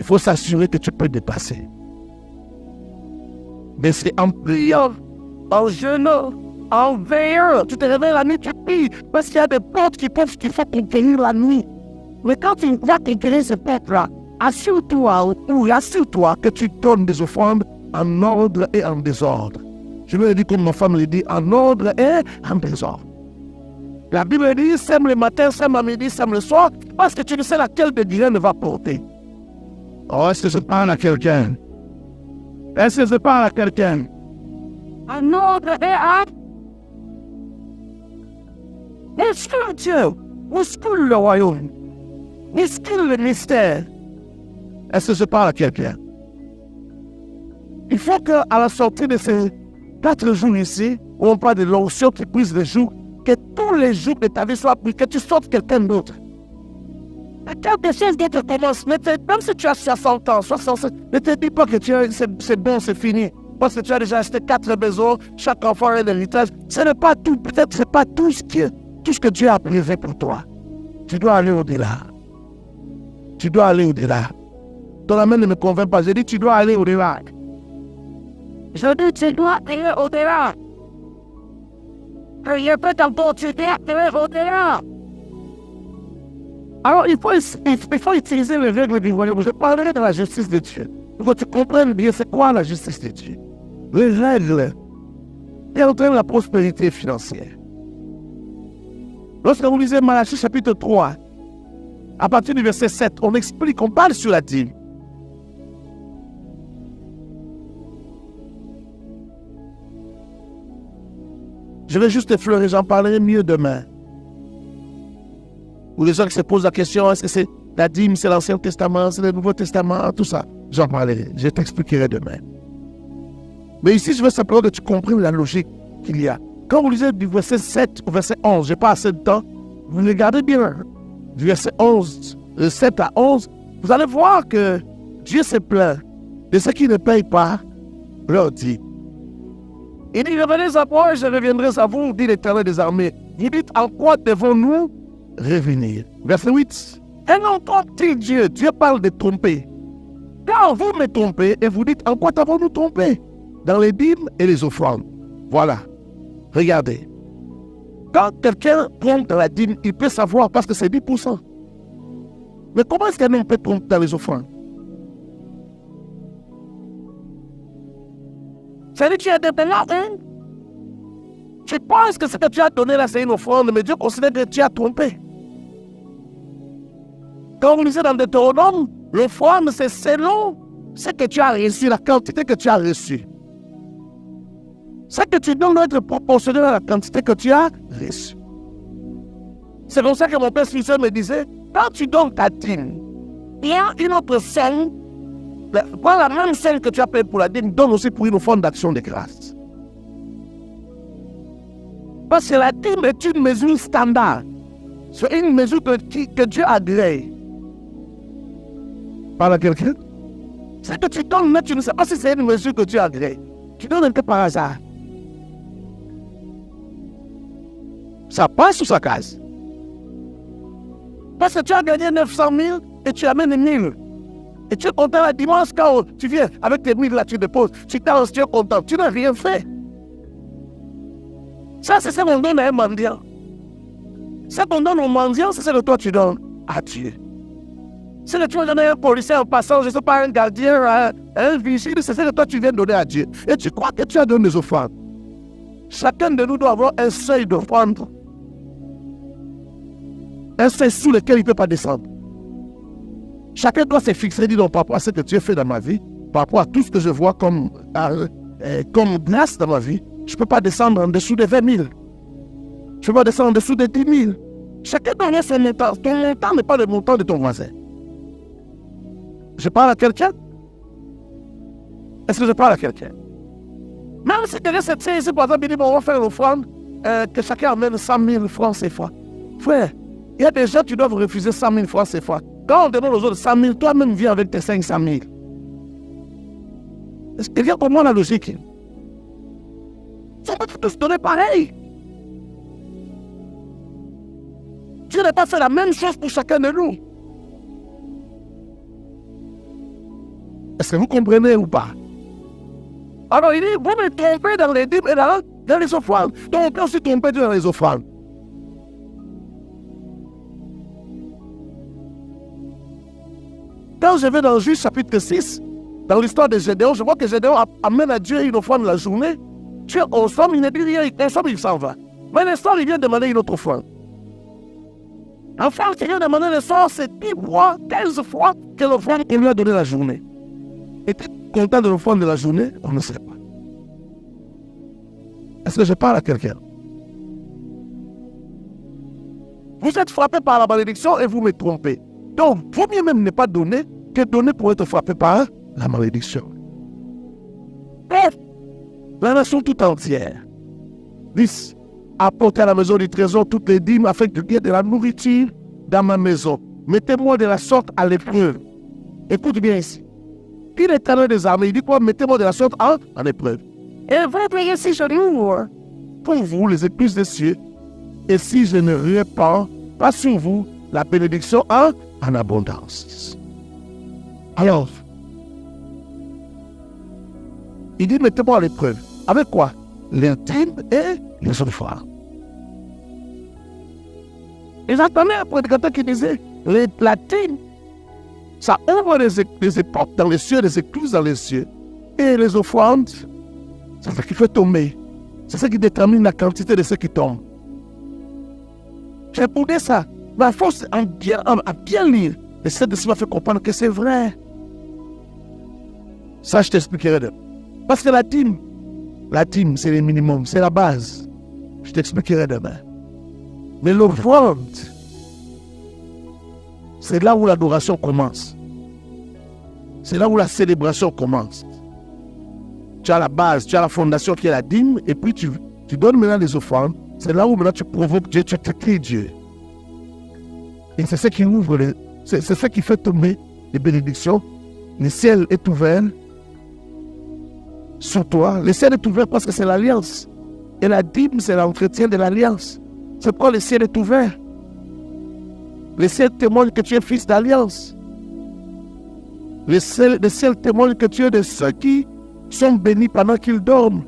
Il faut s'assurer que tu peux dépasser. Mais c'est en priant, en jeûnant, en veillant. Tu te réveilles la nuit, tu pries. Parce qu'il y a des portes qu'il faut conquérir la nuit. Mais quand tu vas conquérir ces portes-là, assure-toi que tu donnes des offrandes en ordre et en désordre. Je me le dis comme ma femme le dit, en ordre et en désordre. La Bible dit, sème le matin, sème à midi, sème le soir, parce que tu ne sais laquelle des graines va porter. Oh, est-ce que je parle à quelqu'un? Est-ce que je parle à quelqu'un? En ordre et en... Est-ce que Dieu bouscule le royaume? Est-ce qu'il le mystère? Est-ce que je parle à quelqu'un? Il faut qu'à la sortie de ces 4 jours ici, où on parle de l'onction qui brise les jours, que tous les jours de ta vie soient pris, que tu sortes quelqu'un d'autre. Quelque chose d'autre commence, même si tu as 60 ans, 67, ne te dis pas que c'est bon, c'est fini. Parce que tu as déjà acheté 4 maisons, chaque enfant a un héritage. Ce n'est pas tout, peut-être ce n'est pas tout ce que Dieu a prévu pour toi. Tu dois aller au-delà. Tu dois aller au-delà. Ton amène ne me convainc pas. J'ai dit tu dois aller au-delà. Je dis tu dois aller au-delà. Il y a pas d'opportunité d'aller au-delà. Alors, il faut utiliser les règles du royaume. Je parlerai de la justice de Dieu. Il faut que tu comprennes bien c'est quoi la justice de Dieu. Les règles qui entraînent la prospérité financière. Lorsque vous lisez Malachie chapitre 3, à partir du verset 7, on explique, on parle sur la dîme. Je vais juste effleurer, j'en parlerai mieux demain. Ou les gens qui se posent la question, est-ce que c'est la dîme, c'est l'Ancien Testament, c'est le Nouveau Testament, tout ça. J'en parlerai, je t'expliquerai demain. Mais ici, je veux simplement que tu comprennes la logique qu'il y a. Quand vous lisez du verset 7 au verset 11, je n'ai pas assez de temps, vous regardez bien, du verset 11, de 7 à 11, vous allez voir que Dieu se plaint de ceux qui ne payent pas leur dîme. Il dit, revenez à moi, je reviendrai à vous, dit l'Éternel des armées. Il dit, en quoi devons-nous revenir? Verset 8. Et non, trompe-t-il Dieu? Dieu parle de tromper. Quand vous me trompez et vous dites, en quoi t'avons-nous trompé? Dans les dîmes et les offrandes. Voilà. Regardez. Quand quelqu'un trompe dans la dîme, il peut savoir parce que c'est 10%. Mais comment est-ce qu'un homme peut tromper dans les offrandes? C'est-à-dire que tu as des talents, hein? Tu penses que ce que tu as donné là, c'est une offrande, mais Dieu considère que tu as trompé. Quand vous lisez dans Deutéronome, l'offrande, c'est selon ce que tu as reçu, la quantité que tu as reçue. Ce que tu donnes doit être proportionnel à la quantité que tu as reçue. C'est comme ça que mon père spirituel me disait, quand tu donnes ta dîme, il y a une autre scène, prends la même scène que tu as payée pour la dîme, donne aussi pour une offrande d'action de grâce. Parce que la dîme est une mesure standard. C'est une mesure que Dieu agrée. Parle à quelqu'un? C'est que tu donnes, mais tu ne sais pas si c'est une mesure que Dieu agrée. Tu donnes un peu par hasard. Ça passe ou ça casse? Parce que tu as gagné 900 000 et tu amènes 1000. Et tu es content la dimanche quand tu viens avec tes 1000 là, tu déposes. Tu t'as tu es content. Tu n'as rien fait. Ça, c'est ce qu'on donne à un mendiant. Ce qu'on donne au mendiant, c'est ce que toi tu donnes à Dieu. C'est que tu vas donner à un policier en passant, je ne sais pas, un gardien, un vigile, c'est ce que toi tu viens donner à Dieu. Et tu crois que tu as donné des offrandes. Chacun de nous doit avoir un seuil d'offrande. Un seuil sous lequel il ne peut pas descendre. Chacun doit se fixer, dit donc, par rapport à ce que tu as fait dans ma vie, par rapport à tout ce que je vois comme grâce dans ma vie, je ne peux pas descendre en dessous de 20 000. Je ne peux pas descendre en dessous de 10 000. Chacun doit avoir son montant. Ton montant n'est pas le montant de ton voisin. Je parle à quelqu'un? Est-ce que je parle à quelqu'un? Même si quelqu'un se tient ici, par exemple, il dit, bon, on va faire une offrande, que chacun amène 100 000 francs CFA. Frère, il y a des gens qui doivent refuser 100 000 francs CFA. Quand on demande aux autres 100 000, toi-même viens avec tes 500 000. Est-ce que pour moi la logique? Ça peut te donner pareil. Dieu n'a pas fait la même chose pour chacun de nous. Est-ce que vous comprenez ou pas? Alors il dit, vous me trompez dans les dîmes et dans les offrandes. Donc on peut aussi tromper dans les offrandes. Quand je vais dans Juge chapitre 6, dans l'histoire de Gédéon, je vois que Gédéon amène à Dieu une offrande la journée. Dieu ensemble, il ne dit rien, ensemble il s'en va. Mais l'instant, il vient demander une autre offrande. Enfin, il vient demander le soir, c'est 10 fois, 15 fois que l'offrande qu'il lui a donné la journée. Es-tu content de l'offrande de la journée? On ne sait pas. Est-ce que je parle à quelqu'un? Vous êtes frappé par la malédiction et vous me trompez. Donc, vaut mieux même ne pas donner que donner pour être frappé par la malédiction. Bref, la nation tout entière. 10. Apportez à la maison du trésor toutes les dîmes afin que il y ait de la nourriture dans ma maison. Mettez-moi de la sorte à l'épreuve. Écoute bien ici. Puis l'Éternel des armées, il dit quoi? Mettez-moi de la sorte en épreuve. Et vous priez si je l'ouvre pour vous, les écluses des cieux. Et si je ne répands pas sur vous la bénédiction en abondance. Alors, il dit, mettez-moi à l'épreuve. Avec quoi? L'intime et les offrandes. Ils attendaient un prédicateur qui disait, la dîme, ça ouvre les portes dans les cieux, les écluses dans les cieux. Et les offrandes, c'est ce qui fait tomber. C'est ce qui détermine la quantité de ce qui tombe. J'ai pour dire ça. Ma force à bien lire. Et cette décision m'a fait comprendre que c'est vrai. Ça, je t'expliquerai demain. Parce que la dîme, c'est le minimum, c'est la base. Je t'expliquerai demain. Mais l'offrande, c'est là où l'adoration commence. C'est là où la célébration commence. Tu as la base, tu as la fondation qui est la dîme, et puis tu donnes maintenant les offrandes. C'est là où maintenant tu provoques Dieu, tu crées Dieu. Et c'est ce qui ouvre, c'est ce qui fait tomber les bénédictions. Le ciel est ouvert sur toi. Le ciel est ouvert parce que c'est l'alliance. Et la dîme, c'est l'entretien de l'alliance. C'est pourquoi le ciel est ouvert. Le ciel témoigne que tu es fils d'alliance. Le ciel témoigne que tu es de ceux qui sont bénis pendant qu'ils dorment.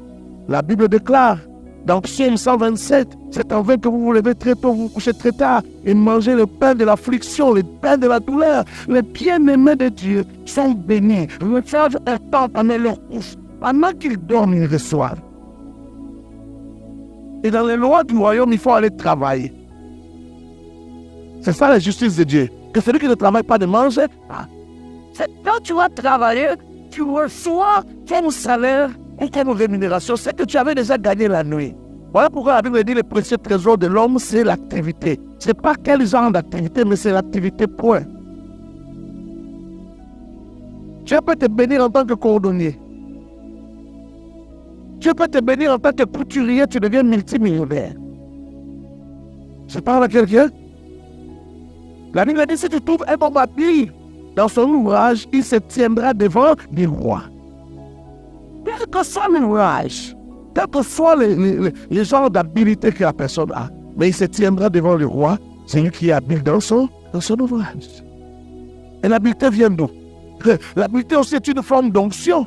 La Bible déclare dans Psaume 127, c'est en vain que vous vous levez très tôt, vous vous couchez très tard et mangez le pain de l'affliction, le pain de la douleur. Les bien-aimés de Dieu sont bénis. Reçoivent un temps pendant leur couche. Pendant qu'ils dorment, ils reçoivent. Et dans les lois du royaume, il faut aller travailler. C'est ça la justice de Dieu. Que celui qui ne travaille pas ne mange pas. C'est quand tu vas travailler, tu reçois ton salaire et ton rémunération. C'est que tu avais déjà gagné la nuit. Voilà pourquoi la Bible dit le précieux trésor de l'homme, c'est l'activité. Ce n'est pas quel genre d'activité, mais c'est l'activité, point. Dieu peut te bénir en tant que cordonnier. Dieu peut te bénir en tant que couturier, tu deviens multimillionnaire. Je parle à quelqu'un. La Bible dit, si tu trouves un homme habile dans son ouvrage, il se tiendra devant les rois. Quel que soit l'ouvrage, quel que soit les genres d'habilité que la personne a, mais il se tiendra devant le roi, c'est lui qui est habile dans son ouvrage. Et l'habileté vient d'où? L'habileté aussi est une forme d'onction.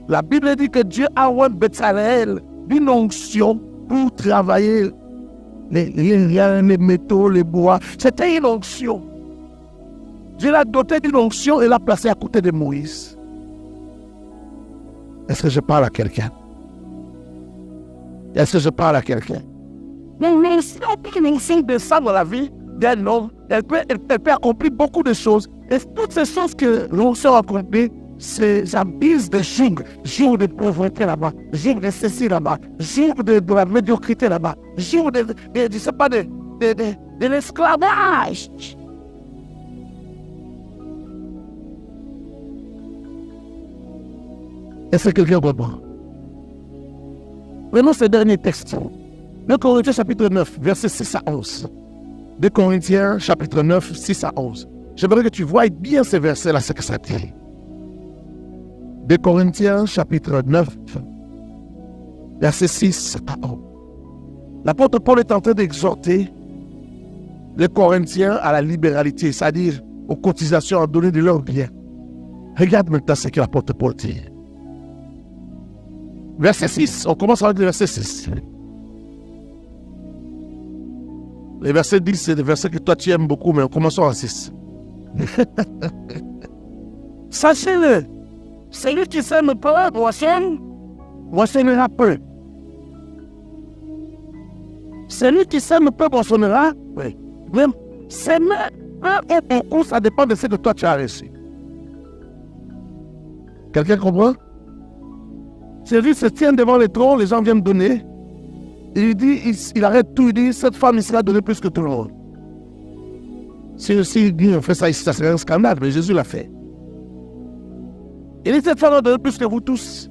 La Bible dit que Dieu a oint Bezalel d'une onction pour travailler les riens, les métaux, les bois. C'était une onction. Dieu l'a doté d'une onction et l'a placé à côté de Moïse. Est-ce que je parle à quelqu'un? Est-ce que je parle à quelqu'un? L'onction descend dans la vie d'un homme. Elle peut accomplir beaucoup de choses. Et toutes ces choses que l'onction accomplit, ça bise de jour de pauvreté là-bas, jour de ceci là-bas, jour de la médiocrité là-bas, jour de l'esclavage. Est-ce que quelqu'un comprend? Prenons ce dernier texte. 2 Corinthiens chapitre 9, versets 6 à 11. 2 Corinthiens chapitre 9, 6 à 11. J'aimerais que tu voies bien ces versets-là, ce que ça dit. 2 Corinthiens chapitre 9, versets 6 à 11. L'apôtre Paul est en train d'exhorter les Corinthiens à la libéralité, c'est-à-dire aux cotisations à donner de leurs biens. Regarde maintenant ce que l'apôtre Paul dit. Verset 6, on commence avec le verset 6. Le verset 10, c'est le verset que toi tu aimes beaucoup, mais on commence à 6. Sachez-le, celui qui sème peu, moissonnera peu. Celui qui sème peu, moissonnera, oui. Même s'aimer peu ou ça dépend de ce que toi tu as reçu. Quelqu'un comprend? Celui se tient devant le trône, les gens viennent donner. Il dit, il arrête tout, il dit, cette femme ici a donné plus que tout le monde. Si il dit, on fait ça ici, ça serait un scandale, mais Jésus l'a fait. Il dit, cette femme a donné plus que vous tous.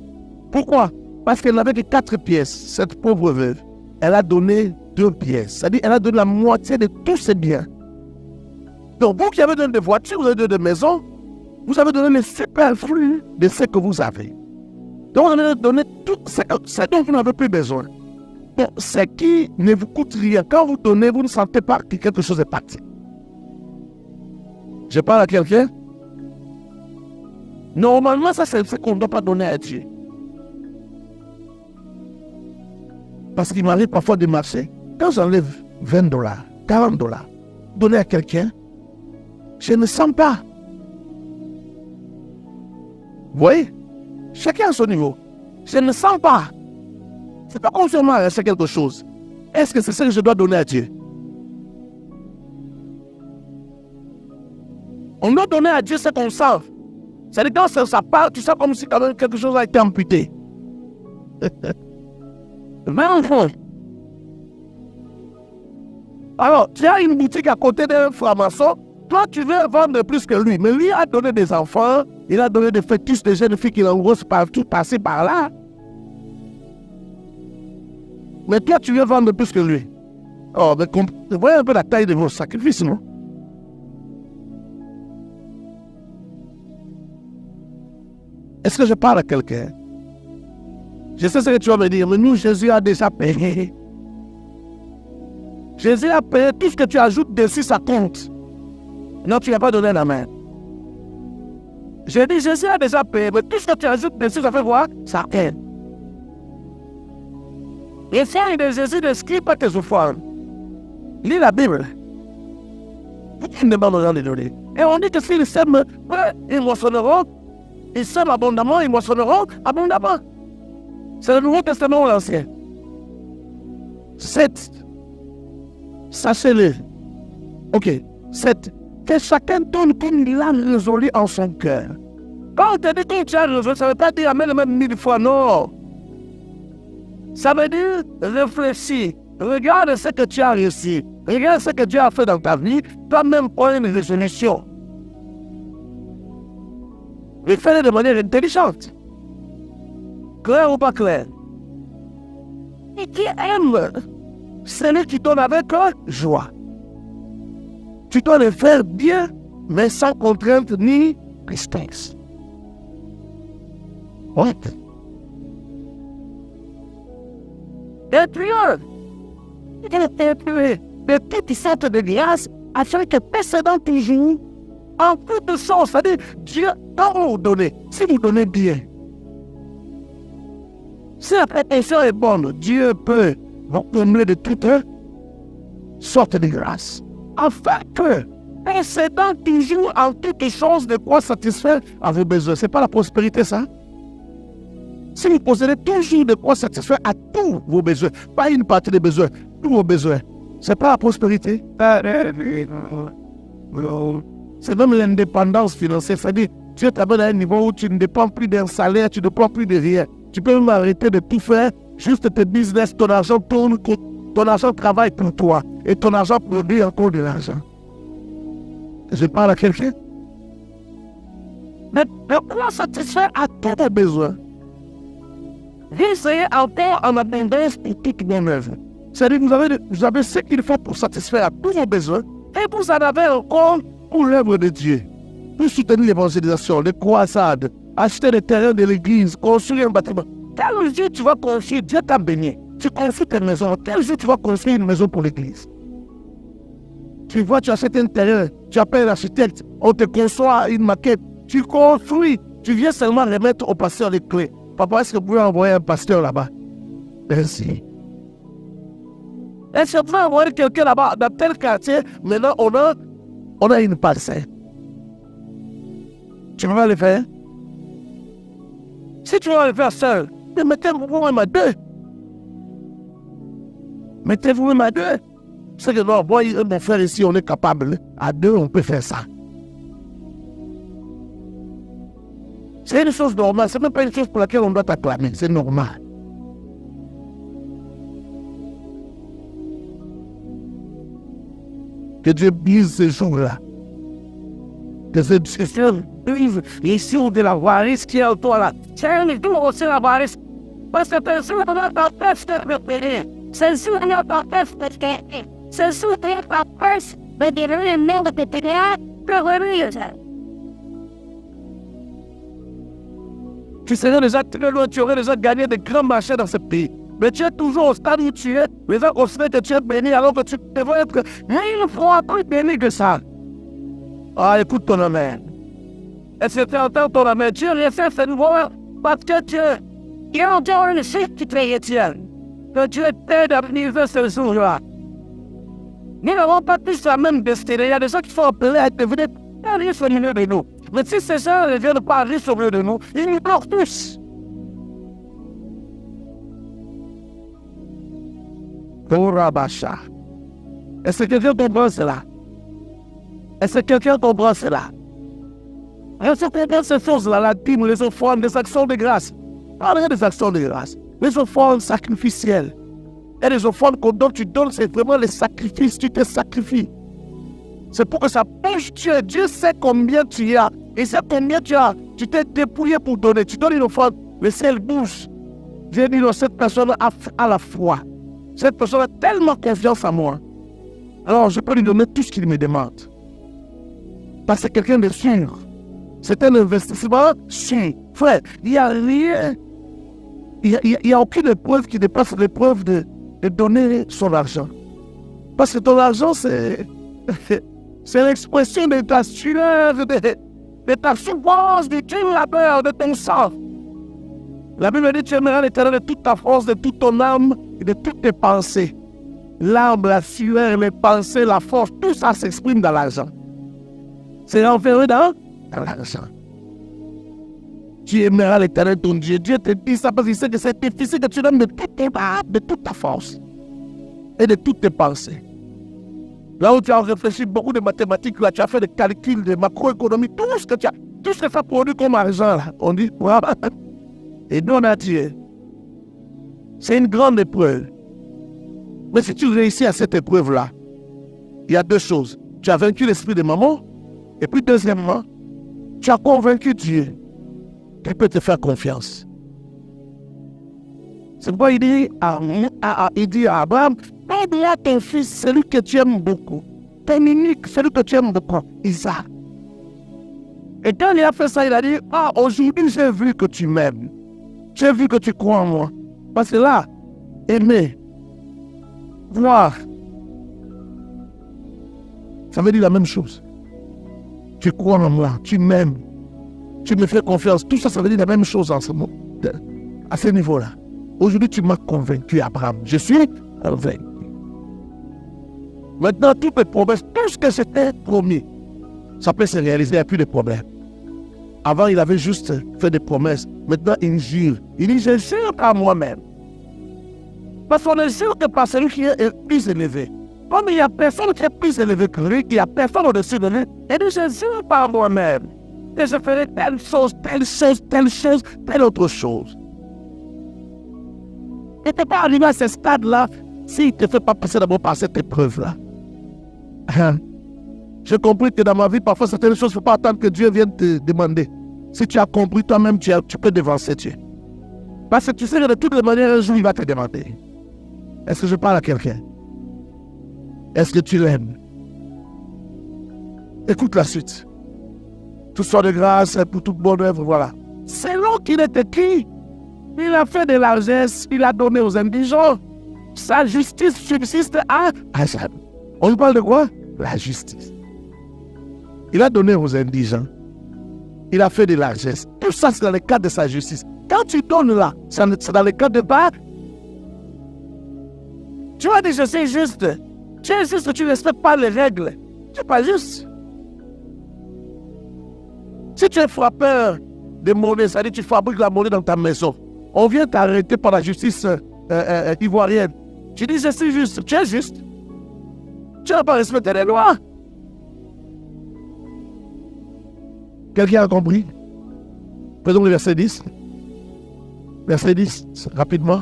Pourquoi? Parce qu'elle n'avait que 4 pièces, cette pauvre veuve. Elle a donné 2 pièces. C'est-à-dire, elle a donné la moitié de tous ses biens. Donc, vous qui avez donné des voitures, vous avez donné des maisons, vous avez donné le superflu de ce que vous avez. Donc, on a donné tout ce dont vous n'avez plus besoin. Bon, ce qui ne vous coûte rien. Quand vous donnez, vous ne sentez pas que quelque chose est parti. Je parle à quelqu'un. Normalement, ça, c'est ce qu'on ne doit pas donner à Dieu. Parce qu'il m'arrive parfois de marcher. Quand j'enlève $20, $40, donner à quelqu'un, je ne sens pas. Vous voyez? Chacun à son niveau. Je ne sens pas. C'est pas comme si on m'a acheté quelque chose. Est-ce que c'est ça que je dois donner à Dieu? On doit donner à Dieu ce qu'on sent. C'est-à-dire quand ça part, tu sens comme si quand même quelque chose a été amputé. Mais enfin. Alors, tu as une boutique à côté d'un franc-maçon. Toi, tu veux vendre plus que lui. Mais lui a donné des enfants. Il a donné des fœtus de jeunes filles qu'il engrosse partout, passer par là. Mais toi, tu veux vendre plus que lui. Oh, mais voyez un peu la taille de vos sacrifices, non? Est-ce que je parle à quelqu'un? Je sais ce que tu vas me dire, mais nous, Jésus a déjà payé. Jésus a payé tout ce que tu ajoutes dessus, ça compte. Non, tu n'as pas donné la main. J'ai dit, Jésus a déjà payé, mais tout ce que tu ajoutes dessus, ça fait voir, ça aide. Les frères de Jésus ne scrivent pas tes offrandes. Lis la Bible. Il demande aux gens de donner. Et on dit que s'ils sèment, ils moissonneront. Ils sèment abondamment, ils moissonneront abondamment. C'est le Nouveau Testament ou l'Ancien. 7. Sachez-le. Ok. 7. Que chacun donne comme il a résolu en son cœur. Quand on te dit que tu as résolu, ça ne veut pas dire amène le même 1000 fois, non. Ça veut dire réfléchis. Regarde ce que tu as réussi. Regarde ce que Dieu a fait dans ta vie. Toi-même, prends une résolution. Mais fais-le de manière intelligente. Clair ou pas clair? Et qui aime celui qui donne avec joie. Tu dois le faire bien, mais sans contrainte ni tristesse. Oui. Et puis, le petit centre de grâce afin que précédant tes jours, en toute chose, c'est-à-dire Dieu doit vous donner, si vous donnez bien. Si la prétention est bonne, Dieu peut vous combler de toute sorte de grâce. Afin que, précédant tes jours, en toutes choses, de quoi satisfaire à vos besoins. Ce n'est pas la prospérité, ça? Si vous possédez toujours de quoi satisfaire à tous vos besoins, pas une partie des besoins, tous vos besoins, ce n'est pas la prospérité. C'est même l'indépendance financière. C'est-à-dire, tu es à un niveau où tu ne dépends plus d'un salaire, tu ne dépends plus de rien. Tu peux même arrêter de tout faire, juste tes business, ton argent tourne, ton argent travaille pour toi. Et ton argent produit encore de l'argent. Je parle à quelqu'un. Mais comment satisfaire à tous tes besoins? Essayez encore en abondance pour toute mon œuvre. C'est-à-dire que vous avez ce qu'il faut pour satisfaire à tous vos besoins et vous en avez encore pour l'œuvre de Dieu. Pour soutenir l'évangélisation, les croisades, acheter les terrains de l'église, construire un bâtiment. Tel jour tu vas construire, Dieu t'a béni. Tu construis ta maison. Tel jour tu vas construire une maison pour l'église. Tu vois, tu achètes un terrain, tu appelles l'architecte, on te conçoit une maquette, tu construis, tu viens seulement remettre au pasteur les clés. Papa, est-ce que vous pouvez envoyer un pasteur là-bas? Merci. Est-ce que vous pouvez envoyer quelqu'un là-bas, dans tel quartier? Maintenant, on a une parcelle. Tu vas le faire? Si tu vas le faire seul, mettez-vous même à deux. Mettez-vous même à deux. C'est que non, moi et mon frère ici, on est capable. À deux, on peut faire ça. C'est une chose normale. Ce n'est même pas une chose pour laquelle on doit t'acclamer. C'est normal. Que Dieu brise ces jours-là. Que ce Dieu brise les jours de l'avarice qui est en toi là. C'est un jour aussi l'avarice. Parce que c'est sûr qu'on a ta tête de repérer. C'est sûr qu'on a ta tête de gagner. C'est sûr qu'on a ta tête de devenir un membre de TDA pour revenir. Tu serais déjà très loin, tu aurais déjà gagné de grands marchés dans ce pays. Mais tu es toujours au stade où tu es, mais on considère que tu es béni alors que tu devrais être mille fois plus béni que ça. Ah, écoute ton amen. Est-ce que tu entends ton amen? Dieu réussit cette voix parce que il y a encore une chose qui te retienne. Que Dieu t'aide à venir ce jour-là. Nous n'avons pas tous la même destinée. Il y a des gens qui sont appelés à devenir riches au milieu de nous. Mais si ces gens ne viennent pas riches au milieu de nous, ils nous meurent tous. Korabacha. Est-ce que quelqu'un comprend cela? Est-ce que quelqu'un comprend cela? Est-ce que quelqu'un se force là, la dîme, les offrandes, des actions de grâce? Parlez des actions de grâce. Les offrandes sacrificielles. Et les offrandes dont tu donnes, c'est vraiment les sacrifices, tu te sacrifies. C'est pour que ça penche Dieu. Dieu sait combien tu as. Et sait combien tu as. Tu t'es dépouillé pour donner. Tu donnes une offrande, le ciel bouge. Dieu dit, cette personne a la foi. Cette personne a tellement confiance en moi. Alors je peux lui donner tout ce qu'il me demande. Parce que c'est quelqu'un de sûr. C'est un investissement sûr. Frère, il n'y a rien. Il n'y a aucune épreuve qui dépasse l'épreuve de donner son argent. Parce que ton argent, c'est C'est l'expression de ta sueur, de ta souffrance, de ton labeur, de ton sang. La Bible dit, tu aimeras l'Éternel de toute ta force, de toute ton âme et de toutes tes pensées. L'âme, la sueur, les pensées, la force, tout ça s'exprime dans l'argent. C'est enfermé dans l'argent. Tu aimeras l'Éternel ton Dieu. Dieu te dit ça parce qu'il sait que c'est difficile que tu donnes de toutes tes âmes, de toute ta force et de toutes tes pensées. Là où tu as réfléchi beaucoup de mathématiques, là, tu as fait des calculs de macroéconomie, tout ce que ça produit comme argent, là, on dit, voilà. Et donne à Dieu. C'est une grande épreuve. Mais si tu réussis à cette épreuve-là, il y a deux choses. Tu as vaincu l'esprit de maman, et puis deuxièmement, tu as convaincu Dieu qu'il peut te faire confiance. C'est pourquoi il dit à Abraham, aide à ton fils, celui que tu aimes beaucoup. Ton unique, celui que tu aimes beaucoup, Isaac. Et quand il a fait ça, il a dit, aujourd'hui j'ai vu que tu m'aimes. J'ai vu que tu crois en moi. Parce que là, aimer, voir, ça veut dire la même chose. Tu crois en moi, tu m'aimes, tu me fais confiance. Tout ça, ça veut dire la même chose en ce moment, à ce niveau-là. Aujourd'hui, tu m'as convaincu, Abraham. Je suis convaincu. Maintenant, toutes les promesses, tout ce que j'étais promis, ça peut se réaliser, il n'y a plus de problème. Avant, il avait juste fait des promesses. Maintenant, il jure. Il dit, je jure par moi-même. Parce qu'on ne jure que par celui qui est plus élevé. Comme il n'y a personne qui est plus élevé que lui, il n'y a personne au-dessus de lui, il dit, je jure par moi-même. Et je ferai telle chose, telle chose, telle chose, telle autre chose. Et tu n'es pas arrivé à ce stade-là s'il ne te fait pas passer d'abord par cette épreuve-là. J'ai compris que dans ma vie, parfois, certaines choses, il ne faut pas attendre que Dieu vienne te demander. Si tu as compris toi-même, tu peux devancer Dieu. Parce que tu sais que de toutes les manières, un jour, il va te demander. Est-ce que je parle à quelqu'un? Est-ce que tu l'aimes? Écoute la suite. Tout soit de grâce pour toute bonne œuvre, voilà. Selon qu'il est écrit, il a fait de largesse, il a donné aux indigents. Sa justice subsiste à jamais. On lui parle de quoi? La justice. Il a donné aux indigents. Il a fait de largesse. Tout ça, c'est dans le cadre de sa justice. Quand tu donnes là, c'est dans le cadre de pas. Tu vas dire, je suis juste. Tu es juste que tu ne respectes pas les règles. Tu n'es pas juste. Si tu es frappeur de monnaie, c'est-à-dire que tu fabriques la monnaie dans ta maison, on vient t'arrêter par la justice ivoirienne. Tu dis, je suis juste. Tu es juste. Tu n'as pas respecté les lois. Quelqu'un a compris? Prenons le verset 10. Verset 10, rapidement.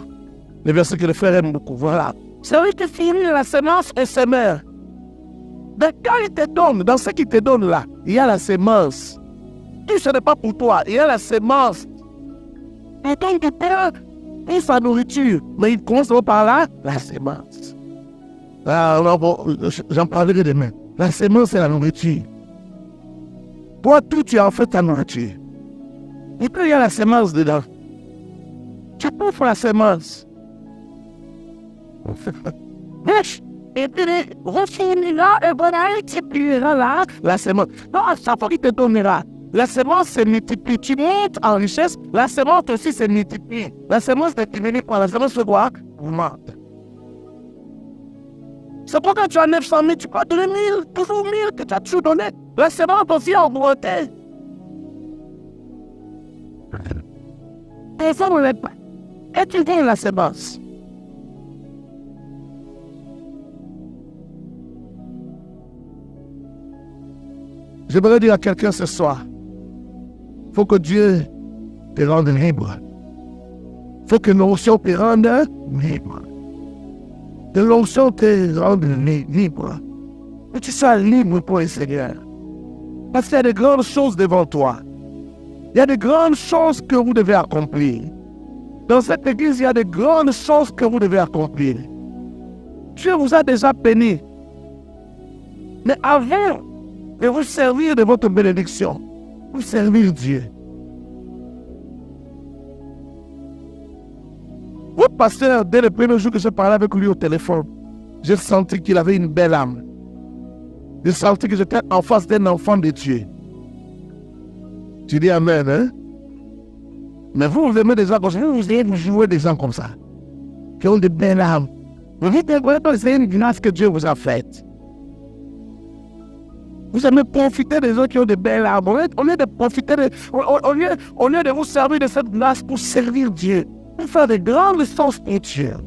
Le verset que le frère aime beaucoup. Voilà. Celui qui finit la semence est semeur. Mais quand il te donne, dans ce qu'il te donne là, il y a la semence. Tout ce n'est pas pour toi, il y a la semence. Et donc, il sa nourriture. Mais il commence par là, la semence. Alors, bon, j'en parlerai demain. La semence, c'est la nourriture. Toi, tout, tu as en fait ta nourriture. Et puis, il y a la semence dedans. Tu peux faire la semence. Et puis, refinira et voilà, tu pliera là, la semence. Non, ça faut qu'il te donnera. La semence se multiplie. Tu montes en richesse. La semence aussi se multiplie. La semence n'est diminue pas. La semence fait quoi? Augmente. C'est pourquoi tu as 900 000, tu peux donner 1000, toujours 1000 que tu as toujours donné. La semence aussi a augmenté. Et ça ne l'est pas. Et tu donnes la semence. J'aimerais dire à quelqu'un ce soir, il faut que Dieu te rende libre. Il faut que l'onction te rende libre. Que l'onction te rende libre. Que tu sois libre pour le Seigneur. Parce qu'il y a de grandes choses devant toi. Il y a de grandes choses que vous devez accomplir. Dans cette église, il y a de grandes choses que vous devez accomplir. Dieu vous a déjà béni. Mais avant de vous servir de votre bénédiction, vous servir Dieu. Votre pasteur, dès le premier jour que j'ai parlé avec lui au téléphone, j'ai senti qu'il avait une belle âme. de sentir que j'étais en face d'un enfant de Dieu. Tu dis Amen, hein? Mais vous aimez des gens comme ça, vous essayez de jouer des gens comme ça, qui ont de belles âmes. Vous dites, c'est une grâce que Dieu vous a faite. Vous aimez profiter des autres qui ont de belles âmes. Au lieu de profiter, au lieu de vous servir de cette grâce pour servir Dieu, pour faire de grandes leçons spirituelles.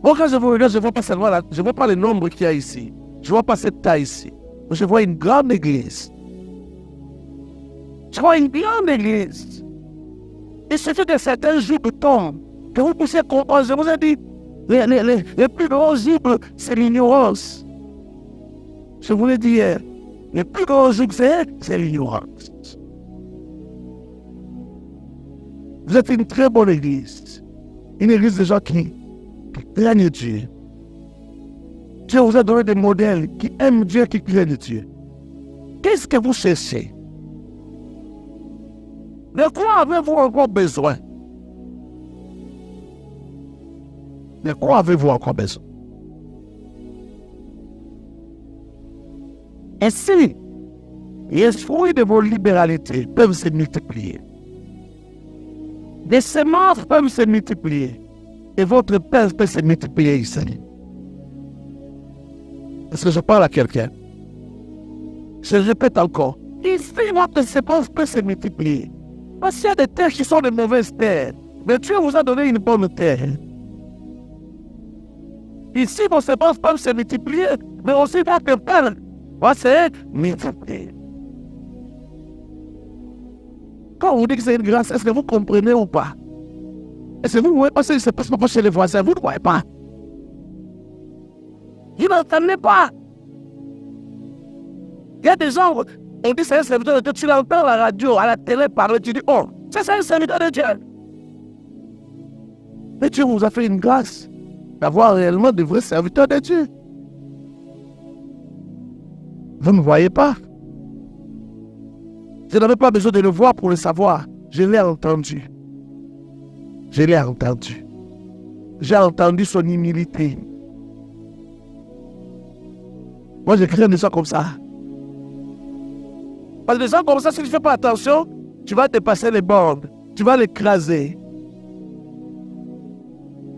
Bon, quand je vous regarde, je ne vois pas seulement je ne vois pas le nombre qu'il y a ici. Je ne vois pas cette taille ici. Je vois une grande église. Je vois une grande église. Et c'est de certains jours de temps que vous puissiez comprendre. Je vous ai dit, les plus grands jours, c'est l'ignorance. Je vous l'ai dit hier. Les plus grands jours, c'est l'ignorance. Vous êtes une très bonne église. Une église de gens qui craignent Dieu. Dieu vous a donné des modèles qui aiment Dieu, qui craignent Dieu. Qu'est-ce que vous cherchez? De quoi avez-vous encore besoin? De quoi avez-vous encore besoin? Ainsi, les fruits de vos libéralités peuvent se multiplier. Des semences peuvent se multiplier. Et votre Père peut se multiplier ici. Est-ce que je parle à quelqu'un? Je répète encore. Ici, votre semence peut se multiplier. Parce qu'il y a des terres qui sont de mauvaises terres. Mais Dieu vous a donné une bonne terre. Ici, vos semences peuvent se multiplier, mais aussi votre Père va se multiplier. Quand on vous dit que c'est une grâce, est-ce que vous comprenez ou pas? Est-ce que vous voyez pas ce qui se passe pas chez les voisins? Vous ne voyez pas? Vous n'entendez pas? Il y a des gens, on dit c'est un serviteur de Dieu, tu l'entends à la radio, à la télé parler, tu dis, oh, c'est un serviteur de Dieu. Mais Dieu vous a fait une grâce d'avoir réellement de vrais serviteurs de Dieu. Vous ne voyez pas? Je n'avais pas besoin de le voir pour le savoir. Je l'ai entendu. Je l'ai entendu. J'ai entendu son humilité. Moi, je crains des gens comme ça. Parce que des gens comme ça, si tu ne fais pas attention, tu vas dépasser les bornes. Tu vas l'écraser.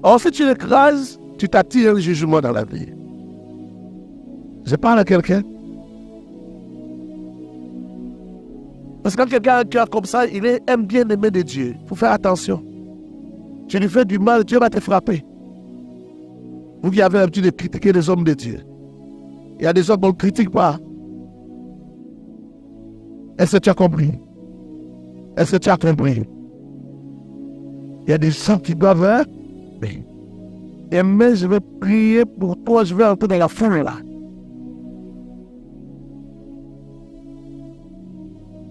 Or, si tu l'écrases, tu t'attires un jugement dans la vie. Je parle à quelqu'un. Parce que quand quelqu'un a un cœur comme ça, il aime bien aimer de Dieu. Il faut faire attention. Tu lui fais du mal, Dieu va te frapper. Vous qui avez l'habitude de critiquer les hommes de Dieu. Il y a des hommes qu'on ne critique pas. Est-ce que tu as compris? Est-ce que tu as compris? Il y a des gens qui doivent aimer. Mais je vais prier pour toi, je vais entrer dans la foule là.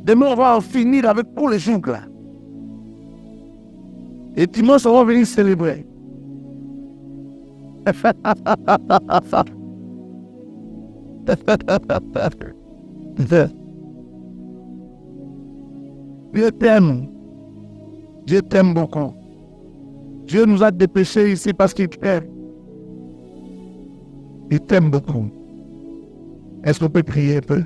Demain, on va en finir avec tous les jours là. Et dimanche, on va venir célébrer. Dieu t'aime. Dieu t'aime beaucoup. Dieu nous a dépêchés ici parce qu'il t'aime. Il t'aime beaucoup. Est-ce qu'on peut prier un peu?